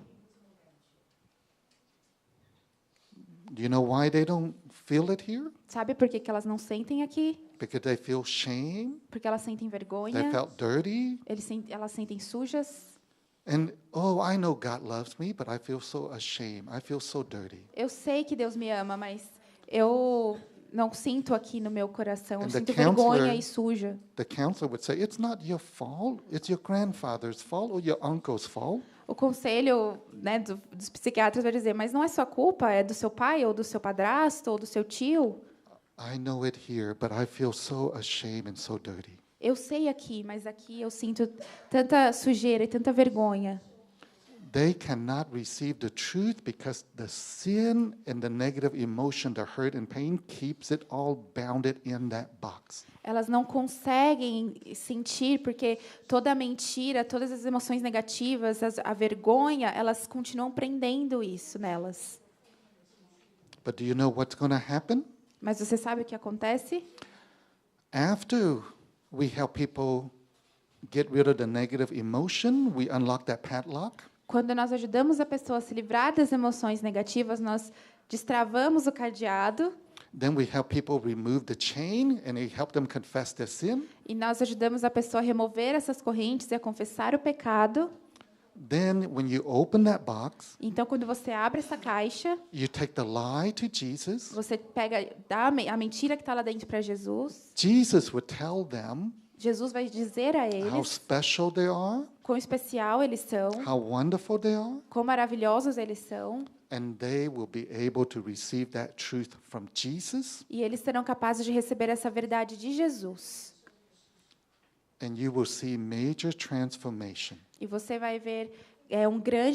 Do you know why they don't feel it here? Sabe por que elas não sentem aqui? Because they feel shame, Porque elas sentem they vergonha, felt dirty, elas sentem sujas. and oh, I know God loves me, but I feel so ashamed. I feel so dirty. Eu sei que Deus me ama, mas eu não sinto aqui no meu coração, eu And the sinto counselor- vergonha e suja. The counselor would say, it's not your fault, it's your grandfather's fault or your uncle's fault. O conselho, né, dos psiquiatras vai dizer, mas não é sua culpa, é do seu pai, ou do seu padrasto, ou do seu tio. I know it here, but I feel so ashamed and so dirty. Eu sei aqui, mas aqui eu sinto tanta sujeira e tanta vergonha. They cannot receive the truth because the sin and the negative emotion, the hurt and pain, keeps it all bounded in that box. Elas não conseguem sentir, porque toda a mentira, todas as emoções negativas, a vergonha, elas continuam prendendo isso nelas. But do you know what's going to happen? Mas você sabe o que acontece? After we help people get rid of the negative emotion, we unlock that padlock. Quando nós ajudamos a pessoa a se livrar das emoções negativas, nós destravamos o cadeado Then we help people remove the chain and we help them confess their sin. e nós ajudamos a pessoa a remover essas correntes e a confessar o pecado. Then when you open that box, Então, quando você abre essa caixa, you take the lie to Jesus. você dá a mentira que está lá dentro para Jesus. Jesus would tell them Jesus vai dizer a how eles special they are, quão especial eles são, how wonderful they are, quão maravilhosos eles são, and they will be able to receive that truth from Jesus, e eles serão capazes de receber essa verdade de Jesus. and you will see major transformation. E você vai ver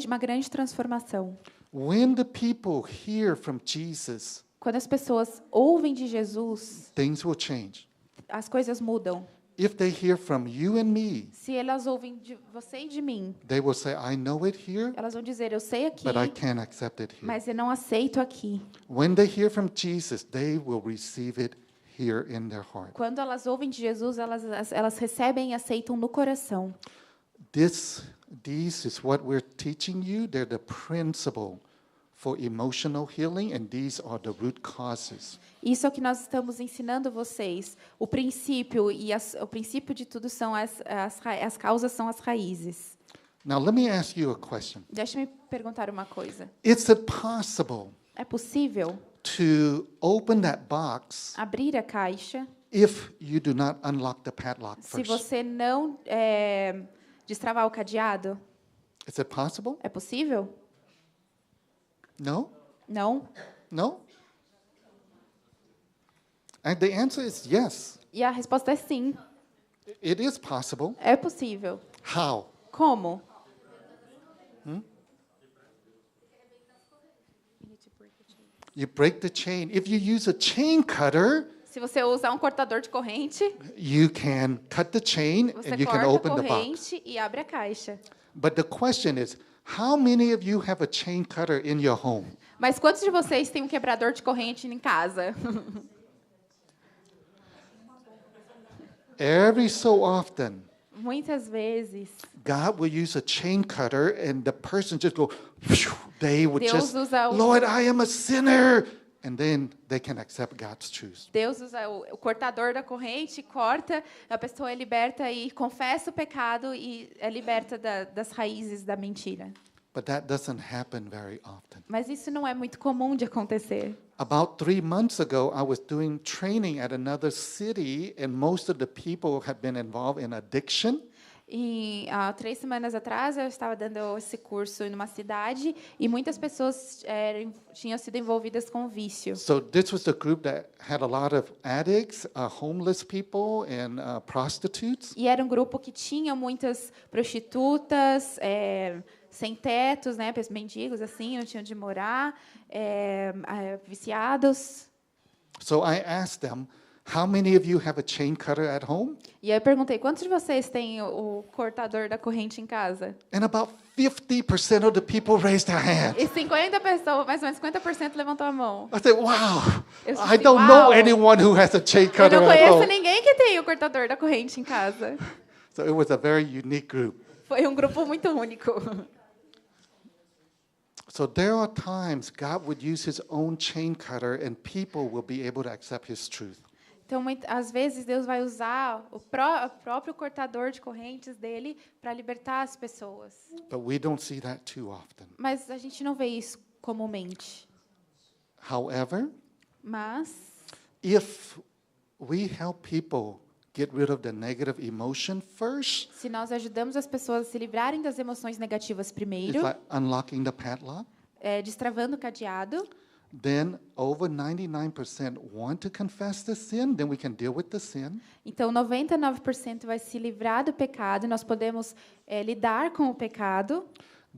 uma grande transformação. When the people hear from Jesus, Quando as pessoas ouvem de Jesus, things will change. as coisas mudam. If they hear from you and me, Se elas ouvem de você e de mim, they will say, I know it here, elas vão dizer, eu sei aqui, but I can't accept it here. mas eu não aceito aqui. When they hear from Jesus, they will receive it here in their heart. Quando elas ouvem de Jesus, elas recebem e aceitam no coração. This is what we're teaching you. They're the principle for emotional healing, and these are the root causes. Isso é o que nós estamos ensinando vocês. O princípio o princípio de tudo são as causas, são as raízes. Now, let me ask you a question. Deixa-me perguntar uma coisa. Is it possible É possível to open that box abrir a caixa if you do not unlock the padlock se first? você não destravar o cadeado? Is it possible? É possível? No? Não? No? And the answer is yes. E a resposta é sim. It is possible. É possível. How? Como? You break the chain. If you use a chain cutter, Se você usar um cortador de corrente, you can cut the chain você and you can corta a open the box. corrente e abre a caixa. But the question is, how many of you have a chain cutter in your home? Mas quantos de vocês têm um quebrador de corrente em casa? Every so often, Muitas vezes, God will use a chain cutter and the person just go, they would Deus just, usa Lord, I am a sinner. and then they can accept God's truth. Deus usa o cortador da corrente, corta, a pessoa é liberta e confessa o pecado e é liberta das raízes da mentira. But that doesn't happen very often. Mas isso não é muito comum de acontecer. About 3 months ago, I was doing training at another city, and most of the people had been involved in addiction. E há 3 semanas atrás eu estava dando esse curso em uma cidade e muitas pessoas tinham sido envolvidas com vício. So this was the group that had a lot of addicts, homeless people, and prostitutes. E era um grupo que tinha muitas prostitutas, sem tetos, né, mendigos assim, não tinham onde morar, viciados. So I asked them, how many of you have a chain cutter at home? E aí eu perguntei, quantos de vocês têm o cortador da corrente em casa? And about 50% of the people raised their hand. E 50 pessoas, mais ou menos 50% levantou a mão. I said, wow, Eu I disse, don't know "Uau." anyone who has a chain Eu cutter não at conheço home. ninguém que tem o cortador da corrente em casa. So it was a very unique group. Foi um grupo muito único. So there are times God would use his own chain cutter and people will be able to accept his truth. Então, às vezes, Deus vai usar o próprio cortador de correntes dele para libertar as pessoas. But we don't see that too often. Mas a gente não vê isso comumente. However, Mas, if we help people get rid of the negative emotion first, se nós ajudamos as pessoas a se livrarem das emoções negativas primeiro, it's like unlocking the padlock, destravando o cadeado, then over 99% want to confess the sin, then we can deal with the sin. então 99% vai se livrar do pecado, nós podemos lidar com o pecado,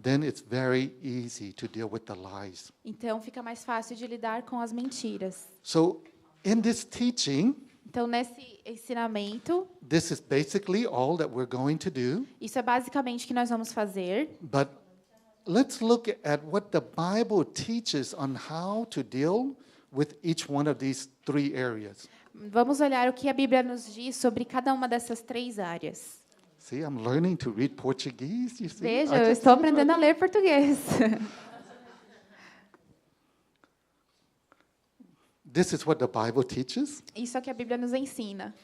Then it's very easy to deal with the lies. então fica mais fácil de lidar com as mentiras. So in this teaching, Então, nesse ensinamento, this is basically all that we're going to do. isso é basicamente o que nós vamos fazer. But let's look at what the Bible teaches on how to deal with each one of these 3 areas. Vamos olhar o que a Bíblia nos diz sobre cada uma dessas 3 áreas. See, I'm learning to read Portuguese, you see? Veja, I eu just- estou aprendendo a ler português. This is what the Bible teaches. Isso é o que a Bíblia nos ensina.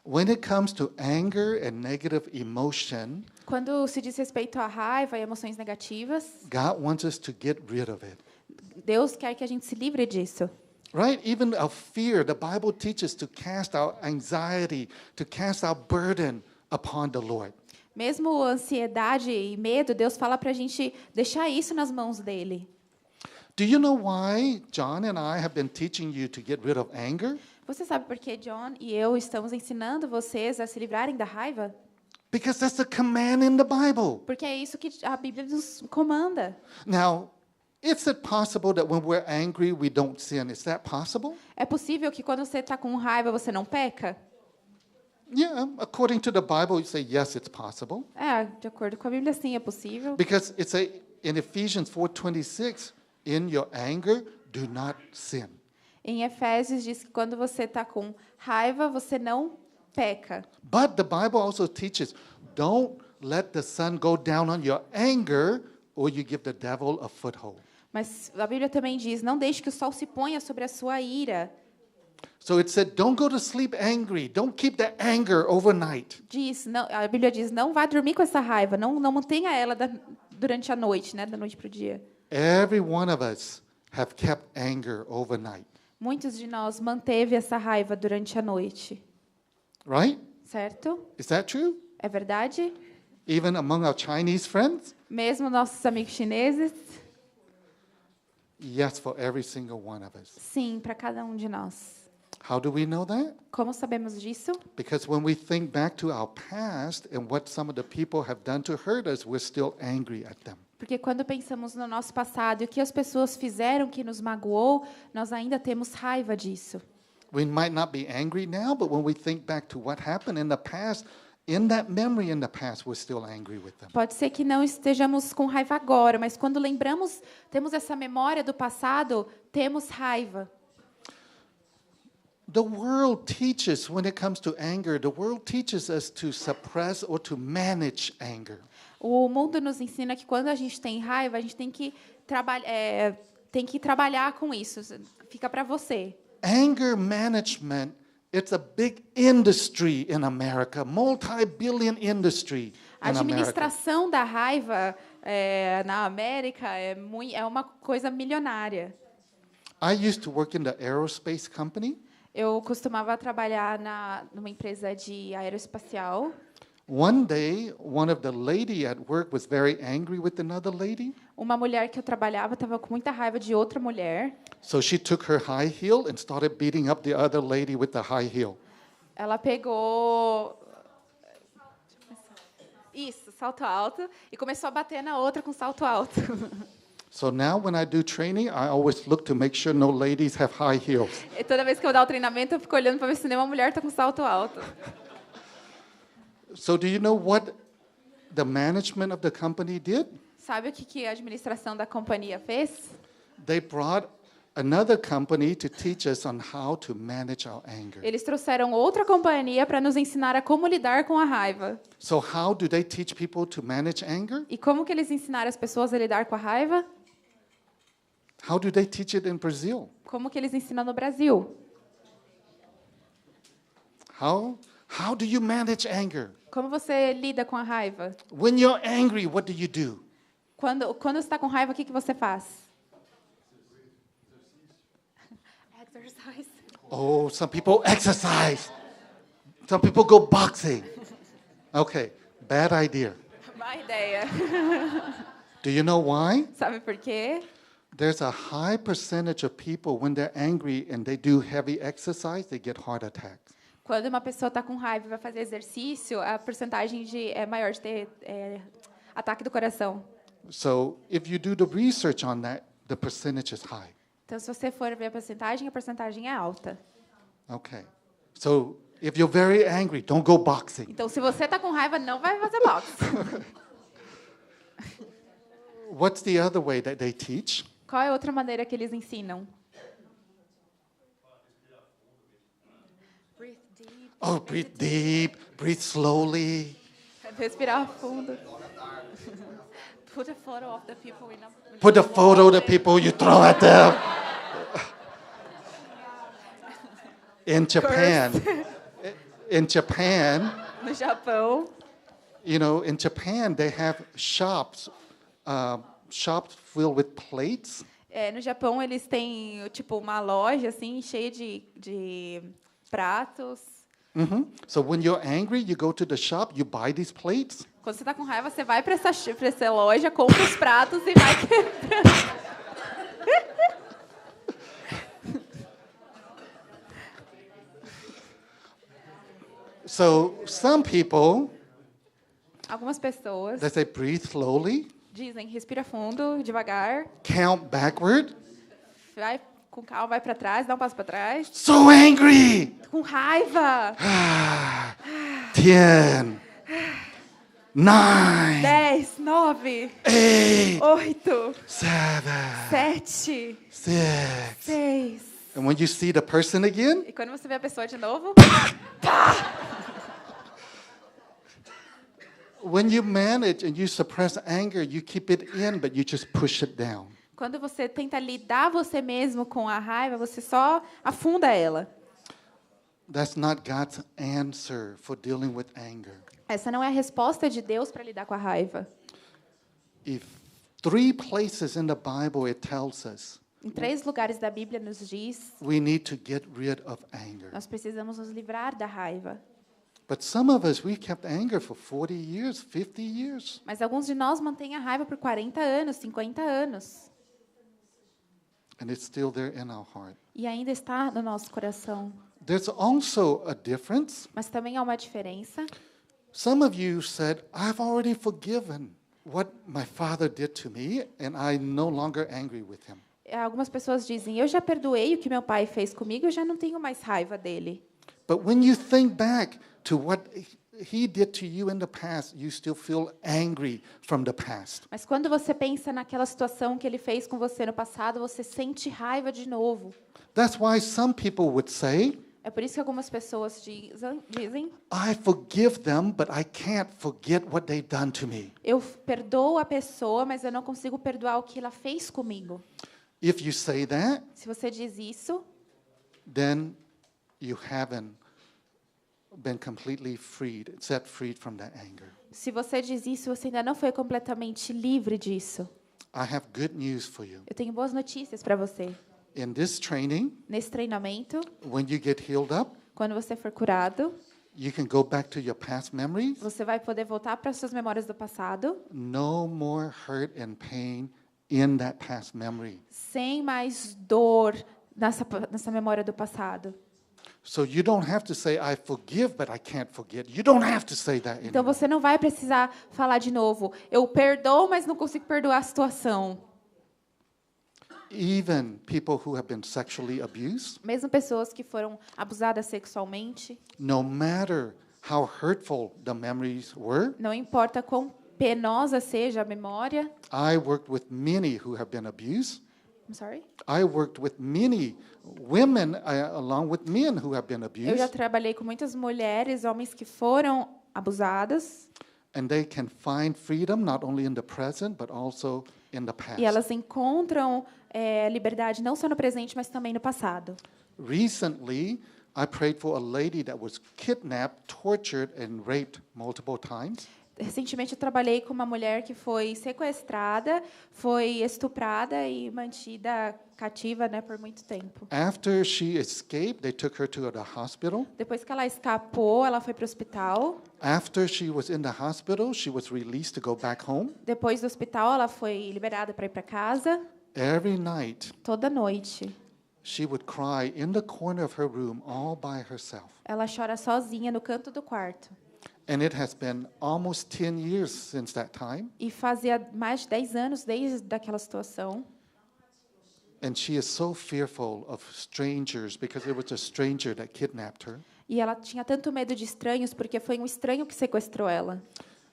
When it comes to anger and negative emotion, Quando se diz respeito à raiva e emoções negativas, God wants us to get rid of it. Deus quer que a gente se livre disso. Right? Even our fear, the Bible teaches to cast our anxiety, to cast our burden upon the Lord. Mesmo ansiedade e medo, Deus fala para a gente deixar isso nas mãos dele. Do you know why John and I have been teaching you to get rid of anger? Você sabe por que John e eu estamos ensinando vocês a se livrarem da raiva? Because that's the command in the Bible. Porque é isso que a Bíblia nos comanda. Now, is it possible that when we're angry we don't sin? Is that possible? É possível que quando você está com raiva você não peca? Yeah, according to the Bible, you say yes, it's possible. De acordo com a Bíblia, sim, é possível. Because it's in Ephesians 4:26, in your anger, do not sin. Em Efésios diz que quando você está com raiva, você não peca. But the Bible also teaches, don't let the sun go down on your anger, or you give the devil a foothold. Mas a Bíblia também diz, não deixe que o sol se ponha sobre a sua ira. So it said, don't go to sleep angry. Don't keep that anger overnight. A Bíblia diz, não vá dormir com essa raiva, não mantenha ela durante a noite, né, da noite para o dia. Every one of us have kept anger overnight, Muitos de nós manteve essa raiva durante a noite, right? certo? Is that true? É verdade? Even among our Chinese friends? Mesmo nossos amigos chineses? Yes, for every single one of us. Sim, para cada um de nós. How do we know that? Como sabemos disso? Because when we think back to our past and what some of the people have done to hurt us, we're still angry at them. Porque quando pensamos no nosso passado e o que as pessoas fizeram que nos magoou, nós ainda temos raiva disso. We might not be angry now, but when we think back to what happened in the past, in that memory in the past, we're still angry with them. Pode ser que não estejamos com raiva agora, mas quando lembramos, temos essa memória do passado, temos raiva. The world teaches, when it comes to anger, the world teaches us to suppress or to manage anger. O mundo nos ensina que quando a gente tem raiva, a gente tem que tem que trabalhar com isso. Fica para você. Anger management, it's a big industry in America, multi-billion industry A in America. administração da raiva na América é uma coisa milionária. I used to work in the aerospace company. Eu costumava trabalhar numa empresa de aeroespacial. One day, one of the lady at work was very angry with another lady. Uma mulher que eu trabalhava estava com muita raiva de outra mulher. So she took her high heel and started beating up the other lady with the high heel. Ela pegou salto alto, e começou a bater na outra com salto alto. So now when I do training, I always look to make sure no ladies have high heels. E toda vez que eu dar o treinamento, eu fico olhando para ver se nenhuma mulher está com salto alto. So do you know what the management of the company did? Sabe o que a administração da companhia fez? They brought another company to teach us on how to manage our anger. Eles trouxeram outra companhia para nos ensinar a como lidar com a raiva. So how do they teach people to manage anger? E como que eles ensinaram as pessoas a lidar com a raiva? How do they teach it in Brazil? Como que eles ensinam no Brasil? How do you manage anger? Como você lida com a raiva? When you're angry, what do you do? Quando você está com raiva, o que você faz? Exercise. Oh, some people exercise. Some people go boxing. Okay, bad idea. Má ideia. Do you know why? Sabe por quê? There's a high percentage of people when they're angry and they do heavy exercise, they get heart attacks. Quando uma pessoa está com raiva e vai fazer exercício, a porcentagem é maior de ter ataque do coração. So if you do the research on that, the percentage is high. Então, se você for ver a porcentagem é alta. Okay. So if you're very angry, don't go boxing. Então, se você está com raiva, não vai fazer boxe. What's the other way that they teach? Qual é a outra maneira que eles ensinam? Breathe deep. Oh, breathe deep, breathe slowly. Respirar fundo. Put a photo of the people in a... Put a photo of the people you throw at them. In Japan, No Japão, you know, in Japan they have shops filled with plates. no Japão eles têm tipo uma loja assim cheia de pratos. So when you're angry, you go to the shop, you buy these plates. Quando você está com raiva, você vai para essa loja, compra os pratos e vai quebrando. So some people, Algumas pessoas they say breathe slowly, dizem respira fundo, devagar, count backward. vai com calma, vai para trás, dá um passo para trás. So angry. Com raiva. 10, 9, 10, 9, 8, 8, 7, 7, 6. 6. And when you see the person again, E quando você vê a pessoa de novo, when you manage and you suppress anger, you keep it in, but you just push it down. quando você tenta lidar você mesmo com a raiva, você só afunda ela. That's not God's answer for dealing with anger. Essa não é a resposta de Deus para lidar com a raiva. If 3 places in the Bible it tells us Em 3 lugares da Bíblia nos diz, we need to get rid of anger. nós precisamos nos livrar da raiva. But some of us, we kept anger for 40 years, 50 years. Mas alguns de nós mantêm a raiva por 40 anos, 50 anos. And it's still there in our heart. E ainda está no nosso coração. There's also a difference. Mas também há uma diferença. Some of you said, I've already forgiven what my father did to me, and I'm no longer angry with him. Algumas pessoas dizem, eu já perdoei o que meu pai fez comigo, eu já não tenho mais raiva dele. But when you think back to what he did to you in the past, you still feel angry from the past. Mas quando você pensa naquela situação que ele fez com você no passado, você sente raiva de novo. That's why some people would say, É por isso que algumas pessoas dizem, I forgive them, but I can't forget what they've done to me. eu perdoo a pessoa, mas eu não consigo perdoar o que ela fez comigo. If you say that, Se você diz isso, then you haven't been completely freed, set free from that anger. se você diz isso, você ainda não foi completamente livre disso. I have good news for you. Eu tenho boas notícias para você. In this training, Nesse treinamento, when you get healed up, quando você for curado, you can go back to your past memories. você vai poder voltar para suas memórias do passado, No more hurt and pain in that past memory. sem mais dor nessa memória do passado. So you don't have to say, I forgive, but I can't forget. You don't have to say that Então anymore. você não vai precisar falar de novo, eu perdoo, mas não consigo perdoar a situação. Even people who have been sexually abused, Mesmo pessoas que foram abusadas sexualmente, no matter how hurtful the memories were, não importa quão penosa seja a memória. I worked with many who have been abused. I'm sorry? I worked with many women along with men who have been Eu já abused, trabalhei com muitas mulheres, homens que foram abusadas, and they can find freedom not only in the present but also in the past. e elas encontram liberdade não só no presente, mas também no passado. Recently, I prayed for a lady that was kidnapped, tortured, and raped multiple times. Recentemente eu trabalhei com uma mulher que foi sequestrada, foi estuprada e mantida cativa, né, por muito tempo. After she escaped, they took her to the hospital. Depois que ela escapou, ela foi para o hospital. After she was in the hospital, she was released to go back home. Depois do hospital, ela foi liberada para ir para casa. Every night, Toda noite, she would cry in the corner of her room all by herself. ela chora sozinha no canto do quarto. And it has been almost 10 years since that time. E fazia mais de 10 anos desde aquela situação. And she is so fearful of strangers because it was a stranger that kidnapped her. E ela tinha tanto medo de estranhos porque foi um estranho que sequestrou ela.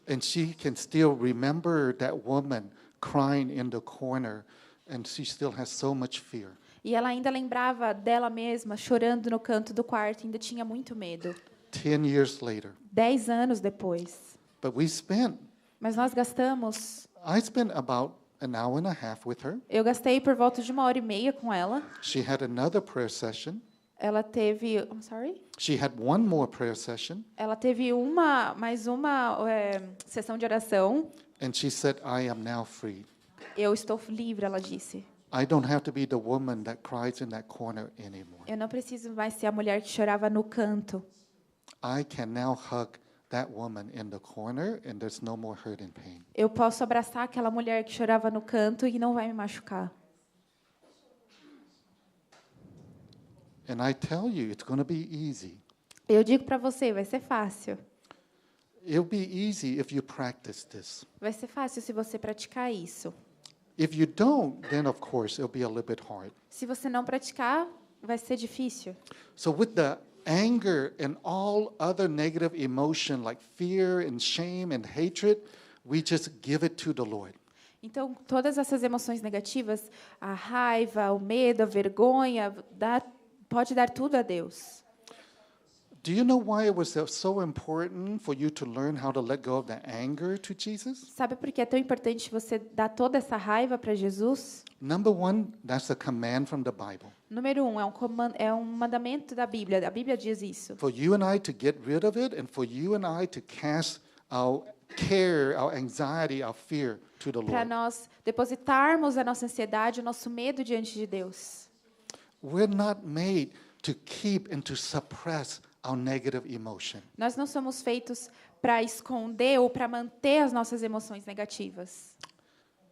And she can still remember that woman crying in the corner, and she still has so much fear. E ela ainda lembrava dela mesma chorando no canto do quarto, ainda tinha muito medo. 10 years later. 10 anos depois. But we spent, Mas nós gastamos, I spent about an hour and a half with her. eu gastei por volta de 1h30 com ela. She had another prayer session. Ela teve, I'm sorry? She had one more prayer session, Ela teve mais uma sessão de oração. and she said, I am now free. Eu estou livre, ela disse. I don't have to be the woman that cries in that corner anymore. Eu não preciso mais ser a mulher que chorava no canto. I can now hug that woman in the corner, and there's no more hurt and pain. Eu posso abraçar aquela mulher que chorava no canto e não vai me machucar. And I tell you, it's going to be easy. Eu digo para você, vai ser fácil. It'll be easy if you practice this. Vai ser fácil se você praticar isso. If you don't, then of course it'll be a little bit hard. Se você não praticar, vai ser difícil. So with the anger and all other negative emotion like fear and shame and hatred, we just give it to the Lord. Então, todas essas emoções negativas, a raiva, o medo, a vergonha, pode dar tudo a Deus. Do you know why it was so important for you to learn how to let go of the anger to Jesus? Sabe por que é tão importante você dar toda essa raiva para Jesus? Number one, that's a command from the Bible. Número 1, é um mandamento da Bíblia. A Bíblia diz isso. For you and I to get rid of it, and for you and I to cast our care, our anxiety, our fear to the Para Lord. nós depositarmos a nossa ansiedade, o nosso medo diante de Deus. We're not made to keep and to suppress our negative emotion. Nós não somos feitos para esconder ou para manter as nossas emoções negativas.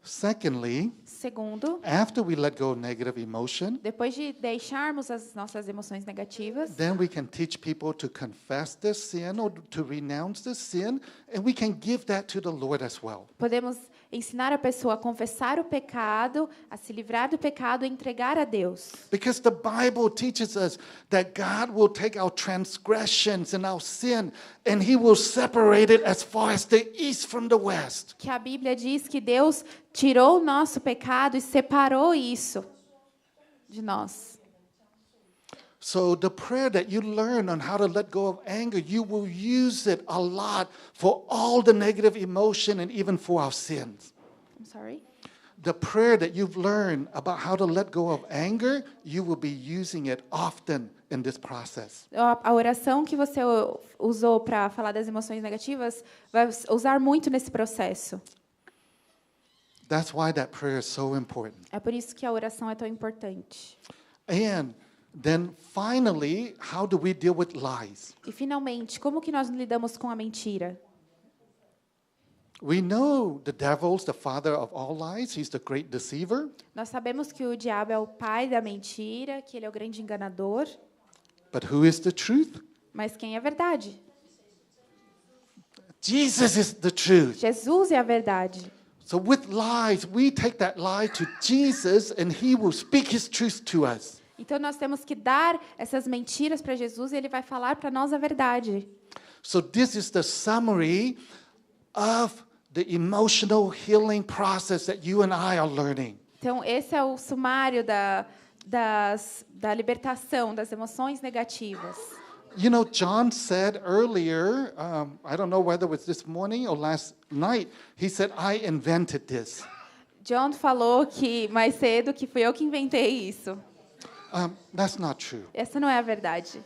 Secondly, Segundo, after we let go of negative emotion, depois de deixarmos as nossas emoções negativas, then we can teach people to confess their sin or to renounce the sin, and we can give that to the Lord as well. podemos ensinar a pessoa a confessar o pecado, a se livrar do pecado e entregar a Deus. Because the Bible teaches us that God will take our transgressions and our sin, and He will separate it as far as the east from the west. Que a Bíblia diz que Deus tirou o nosso pecado e separou isso de nós. So the prayer that you learn on how to let go of anger, you will use it a lot for all the negative emotion and even for our sins. I'm sorry. the prayer that you've learned about how to let go of anger, you will be using it often in this process. A oração que você usou para falar das emoções negativas vai usar muito nesse processo. That's why that prayer is so important. É por isso que a oração é tão importante. And then finally, how do we deal with lies? E finalmente, como que nós lidamos com a mentira? We know the devil's the father of all lies. He's the great deceiver. Nós sabemos que o diabo é o pai da mentira, que ele é o grande enganador. But who is the truth? Mas quem é a verdade? Jesus is the truth. Jesus é a verdade. So with lies, we take that lie to Jesus and he will speak his truth to us. Então nós temos que dar essas mentiras para Jesus e ele vai falar para nós a verdade. So this is the summary of the emotional healing process that you and I are learning. Então esse é o sumário da libertação das emoções negativas. You know, John said earlier, I don't know whether it was this morning or last night, he said, I invented this. John falou que mais cedo que fui eu que inventei isso. That's not true. Essa não é a verdade.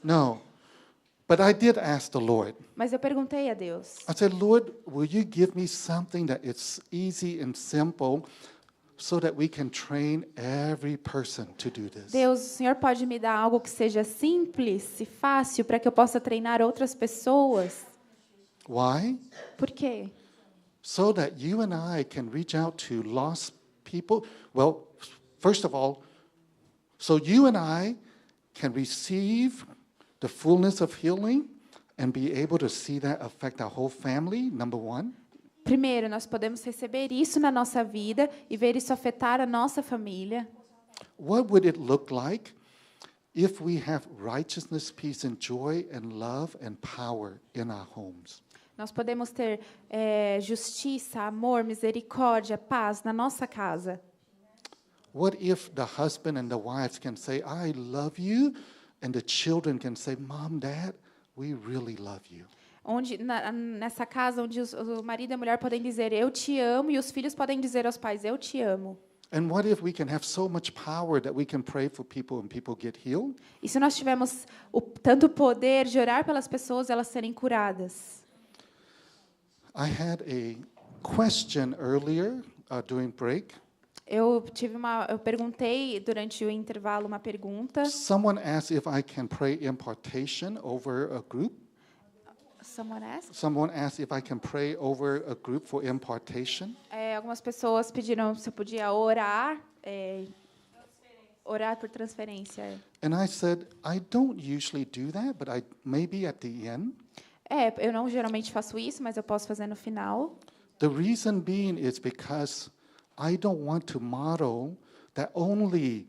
No. But I did ask the Lord. Mas eu perguntei a Deus. I said, Lord, will you give me something that is easy and simple so that we can train every person to do this? Deus, o Senhor pode me dar algo que seja simples e fácil para que eu possa treinar outras pessoas? Why? Por quê? So that you and I can reach out to lost people. Well, first of all, so you and I can receive the fullness of healing and be able to see that affect our whole family, number one. Primeiro, nós podemos receber isso na nossa vida e ver isso afetar a nossa família. What would it look like if we have righteousness, peace, and joy, and love and power in our homes? Nós podemos ter justiça, amor, misericórdia, paz na nossa casa. What if the husband and the wives can say, I love you, and the children can say, Mom, Dad, we really love you. Nessa casa onde o marido e a mulher podem dizer eu te amo e os filhos podem dizer aos pais eu te amo. And what if we can have so much power that we can pray for people and people get healed? E se nós tivermos tanto poder de orar pelas pessoas e elas serem curadas? I had a question earlier during break. Eu perguntei durante o intervalo uma pergunta. Someone asked if I can pray impartation over a group. Someone asked if I can pray over a group for impartation. Algumas pessoas pediram se eu podia orar por transferência. And I said, I don't usually do that, but maybe at the end. Eu não geralmente faço isso, mas eu posso fazer no final. The reason being is because I don't want to model that only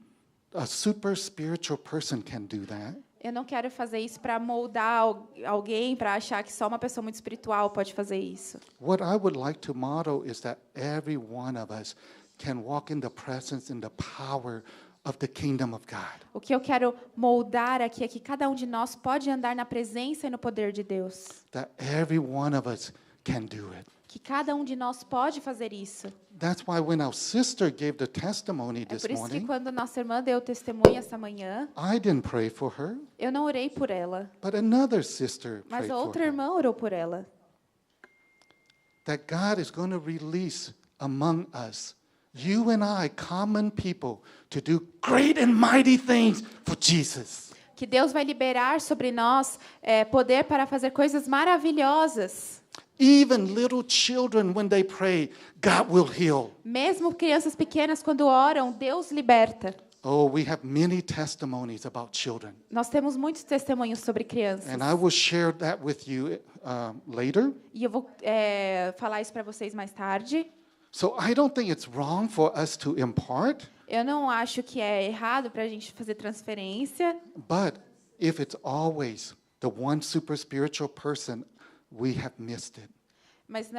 a super spiritual person can do that. Eu não quero fazer isso para moldar alguém, para achar que só uma pessoa muito espiritual pode fazer isso. What I would like to model is that every one of us can walk in the presence and the power of the kingdom of God. O que eu quero moldar aqui é que cada um de nós pode andar na presença e no poder de Deus. That every one of us can do it. Que cada um de nós pode fazer isso. That's why when our sister gave the testimony É this por isso que morning, quando nossa irmã deu testemunho essa manhã, I didn't pray for her, eu não orei por ela, but another sister mas prayed a for outra her. irmã orou por ela. That God is going to release among us, you and I, common people, to do great and mighty things for Jesus. Que Deus vai liberar sobre nós poder para fazer coisas maravilhosas. Even little children, when they pray, God will heal. Mesmo crianças pequenas, quando oram, Deus liberta. Oh, we have many testimonies about children. Nós temos muitos testemunhos sobre crianças. And I will share that with you later. E eu vou falar isso para vocês mais tarde. So I don't think it's wrong for us to impart. Eu não acho que é errado para a gente fazer transferência. But if it's always the one super spiritual person, we have missed it. Mas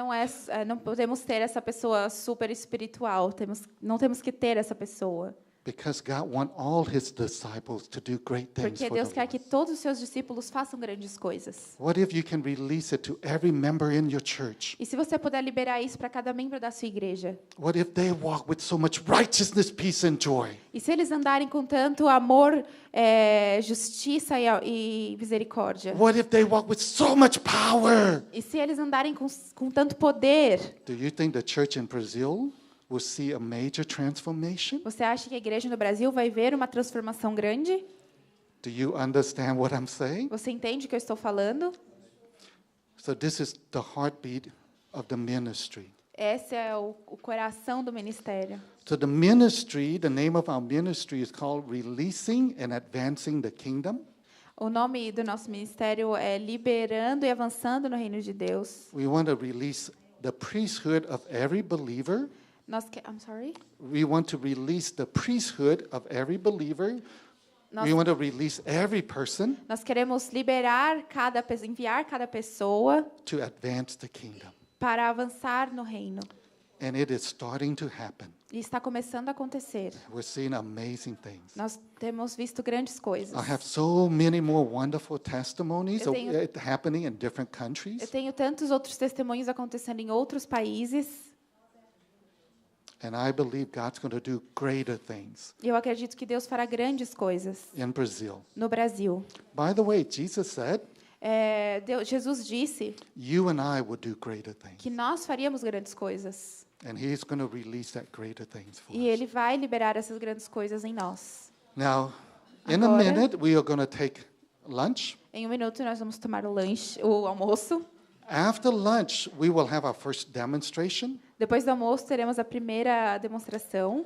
não podemos ter essa pessoa super espiritual. Não temos que ter essa pessoa. Because God wants all his disciples to do great things Porque for Deus the quer Lord. que todos os seus discípulos façam grandes coisas. What if you can release it to every member in your church? E se você puder liberar isso para cada membro da sua igreja? What if they walk with so much righteousness, peace, and joy? E se eles andarem com tanto amor, justiça e misericórdia? What if they walk with so much power? E se eles andarem com tanto poder? Do you think the church in Brazil will see a major transformation? Você acha que a igreja no Brasil vai ver uma transformação grande? Do you understand what I'm saying? Você entende o que eu estou falando? So this is the heartbeat of the ministry. Esse é o coração do ministério. So the ministry, the name of our ministry is called Releasing and Advancing the Kingdom. O nome do nosso ministério é Liberando e Avançando no Reino de Deus. We want to release the priesthood of every believer. I'm sorry? We want to release the priesthood of every believer. Nós, We want to release every person nós queremos enviar cada pessoa to advance the kingdom. para avançar no reino. And it is starting to happen. E está começando a acontecer. We're seeing amazing things. Nós temos visto grandes coisas. I have so many more wonderful testimonies Eu of tenho- it happening in different Eu countries. tenho tantos outros testemunhos acontecendo em outros países. And I believe God's going to do greater things E eu acredito que Deus fará grandes coisas in Brazil. no Brasil. By the way, Jesus said, Jesus disse you and I will do greater things. que nós faríamos grandes coisas. And he's going to release that greater things for E us. Ele vai liberar essas grandes coisas em nós. Now, in a Agora- minute, we are going to take lunch. Em um minuto nós vamos tomar o almoço. After lunch, we will have our first demonstration. Depois do almoço teremos a primeira demonstração.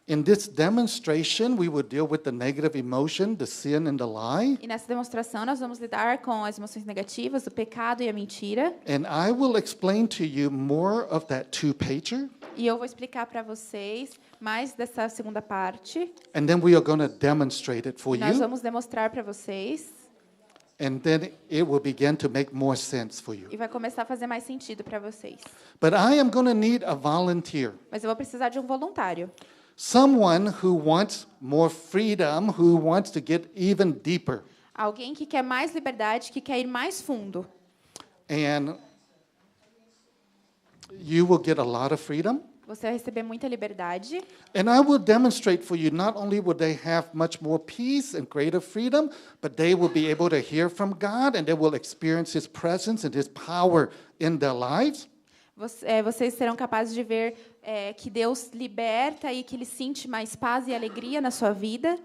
In this demonstration, we will deal with the negative emotion, the sin, and the lie. E nessa demonstração nós vamos lidar com as emoções negativas, o pecado e a mentira. And I will explain to you more of that two-pager. E eu vou explicar para vocês mais dessa segunda parte. And then we are going to demonstrate it for E nós you. vamos demonstrar para vocês. And then it will begin to make more sense for you. E vai começar a fazer mais sentido para vocês. But I am going to need a volunteer. Mas eu vou precisar de um voluntário. Someone who wants more freedom, who wants to get even deeper. Alguém que quer mais liberdade, que quer ir mais fundo. And you will get a lot of freedom. Você vai receber muita liberdade. And I will demonstrate for you, not only will they have much more peace and greater freedom, but they will be able to hear from God and they will experience His presence and His power in their lives. Vocês serão capazes de ver que Deus liberta e que Ele sente mais paz e alegria na sua vida.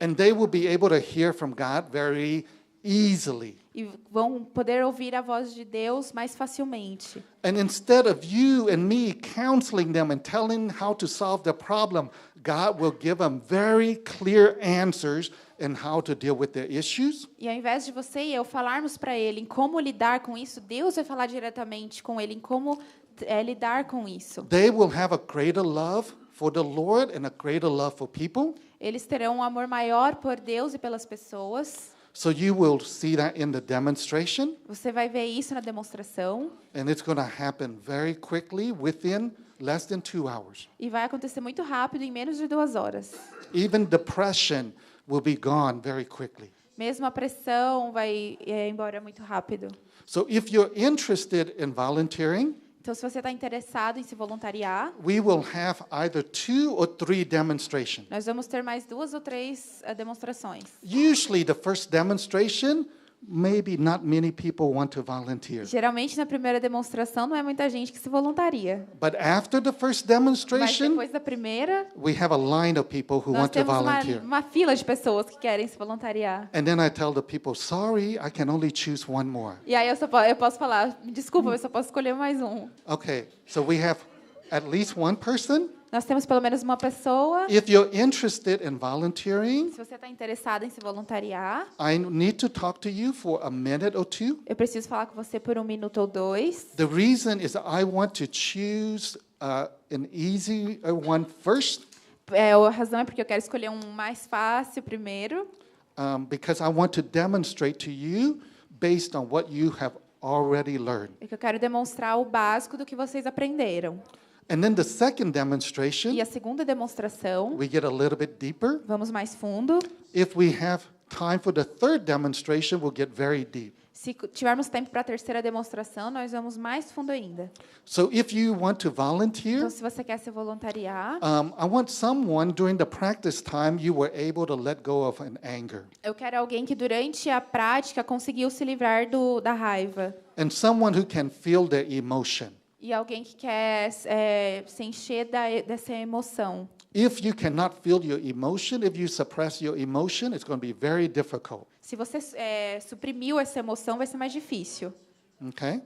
And they will be able to hear from God very easily. E vão poder ouvir a voz de Deus mais facilmente. And instead of you and me counseling them and telling how to solve the problem, God will give them very clear answers in how to deal with their issues. E ao invés de você e eu falarmos para Ele em como lidar com isso, Deus vai falar diretamente com Ele em como lidar com isso. They will have a greater love for the Lord and a greater love for people. Eles terão um amor maior por Deus e pelas pessoas. So you will see that in the demonstration, Você vai ver isso na demonstração. and it's going to happen very quickly within less than 2 hours. E vai acontecer muito rápido, em menos de 2 horas. Even depression will be gone very quickly. Mesmo a pressão vai embora muito rápido. So if you're interested in volunteering, Então, se você está interessado em se voluntariar, we will have either 2 or 3 demonstrations. nós vamos ter mais 2 ou 3 demonstrações. Usually the first demonstration, maybe not many people want to volunteer. Geralmente, na primeira demonstração, não é muita gente que se voluntaria. But after the first Mas demonstration, depois da primeira, we have a line of people who nós want to temos volunteer. uma fila de pessoas que querem se voluntariar. And then I tell the people, sorry, I can only choose one more. E aí eu posso falar, desculpa, eu só posso escolher mais um. Okay, so we have at least one person. Nós temos pelo menos uma pessoa. If you're interested in volunteering, Se você está interessado em se voluntariar, I need to talk to you for a minute or 2. eu preciso falar com você por 1 minuto ou 2. The reason is I want to choose an easy one first, A razão é porque eu quero escolher um mais fácil primeiro, because I want to demonstrate to you based on what you have already learned. porque eu quero demonstrar o básico do que vocês aprenderam. And then the second demonstration, E a segunda demonstração, we get a little bit deeper. vamos mais fundo. If we have time for the third demonstration, we'll get very deep. Se tivermos tempo para a terceira demonstração, nós vamos mais fundo ainda. So if you want to volunteer, Então, se você quer se voluntariar, I want someone during the practice time you were able to let go of an anger. eu quero alguém que durante a prática conseguiu se livrar da raiva. And someone who can feel their emotion. E alguém que quer se encher dessa emoção. If you cannot feel your emotion, if you suppress your emotion, it's going to be very difficult. Se você suprimiu essa emoção, vai ser mais difícil. Okay?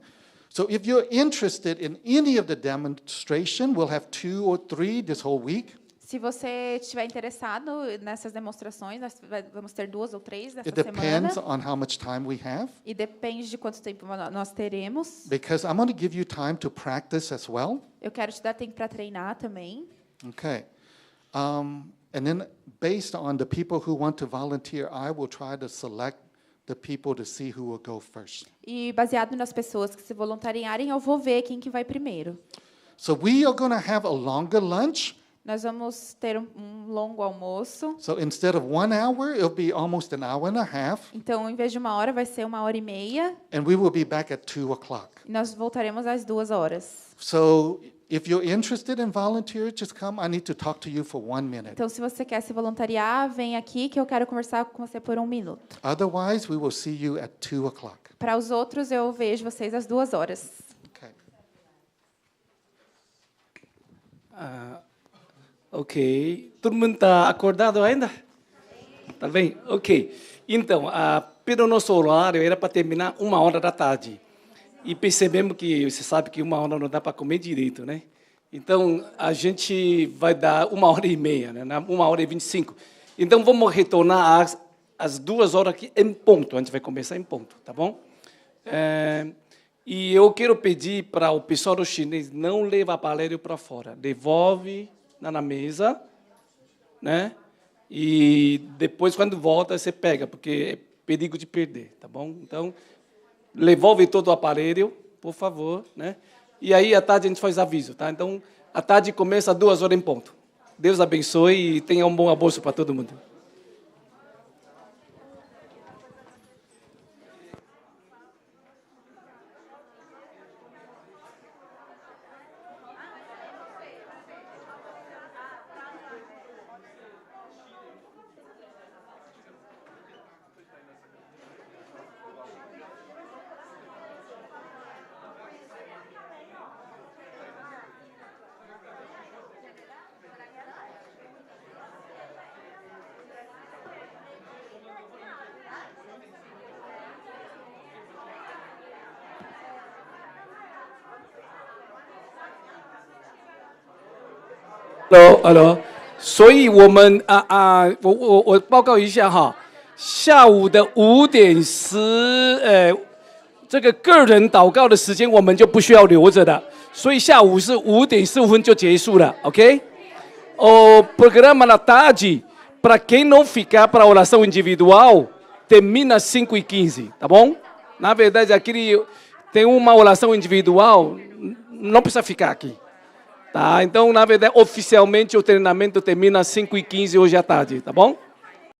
So if you're interested in any of the demonstration, we'll have 2 or 3 this whole week. Se você estiver interessado nessas demonstrações, nós vamos ter 2 ou 3 nessa It semana. depends on how much time we have, E depende de quanto tempo nós teremos. because I'm going to give you time to practice as well. Eu quero te dar tempo para treinar também. Okay. And then based on the people who want to volunteer, I will try to select the people to see who will go first. E baseado nas pessoas que se voluntariarem, eu vou ver quem que vai primeiro. So we are going to have a longer lunch. Nós vamos ter um longo almoço. So instead of 1 hour, it'll be almost an hour and a half. Então, em vez de 1 hora, vai ser 1h30. And we will be back at 2 o'clock. E nós voltaremos às 2 horas. So if you're interested in volunteer, just come. I need to talk to you for 1 minute. Então, se você quer se voluntariar, vem aqui que eu quero conversar com você por 1 minuto. Otherwise, we will see you at 2 o'clock. Para os outros, eu vejo vocês às 2 horas. Okay. Ok. Todo mundo está acordado ainda? Tá bem? Ok. Então, pelo nosso horário, era para terminar 1h da tarde. E percebemos que, você sabe que 1 hora não dá para comer direito, né? Então, a gente vai dar 1h30, né? 1h25. Então, vamos retornar às 2 horas aqui em ponto. A gente vai começar em ponto, tá bom? E eu quero pedir para o pessoal do chinês não levar aparelho para fora. Devolve na mesa, né? E depois, quando volta, você pega, porque é perigo de perder, tá bom? Então, devolve todo o aparelho, por favor, né? E aí, à tarde, a gente faz aviso, tá? Então, à tarde começa às 2 horas em ponto. Deus abençoe e tenha um bom almoço para todo mundo. Hello， 所以我们我报告一下哈，下午的5:10，这个个人祷告的时间我们就不需要留着的，所以下午是5:15就结束了 ，ok？ O programa da tarde, para quem não ficar para a oração individual, termina às 5:15, tá bom? Na verdade, aquele tem uma oração individual, não precisa ficar aqui. Tá? Então, na verdade, oficialmente o treinamento termina às 5:15 hoje à tarde, tá bom?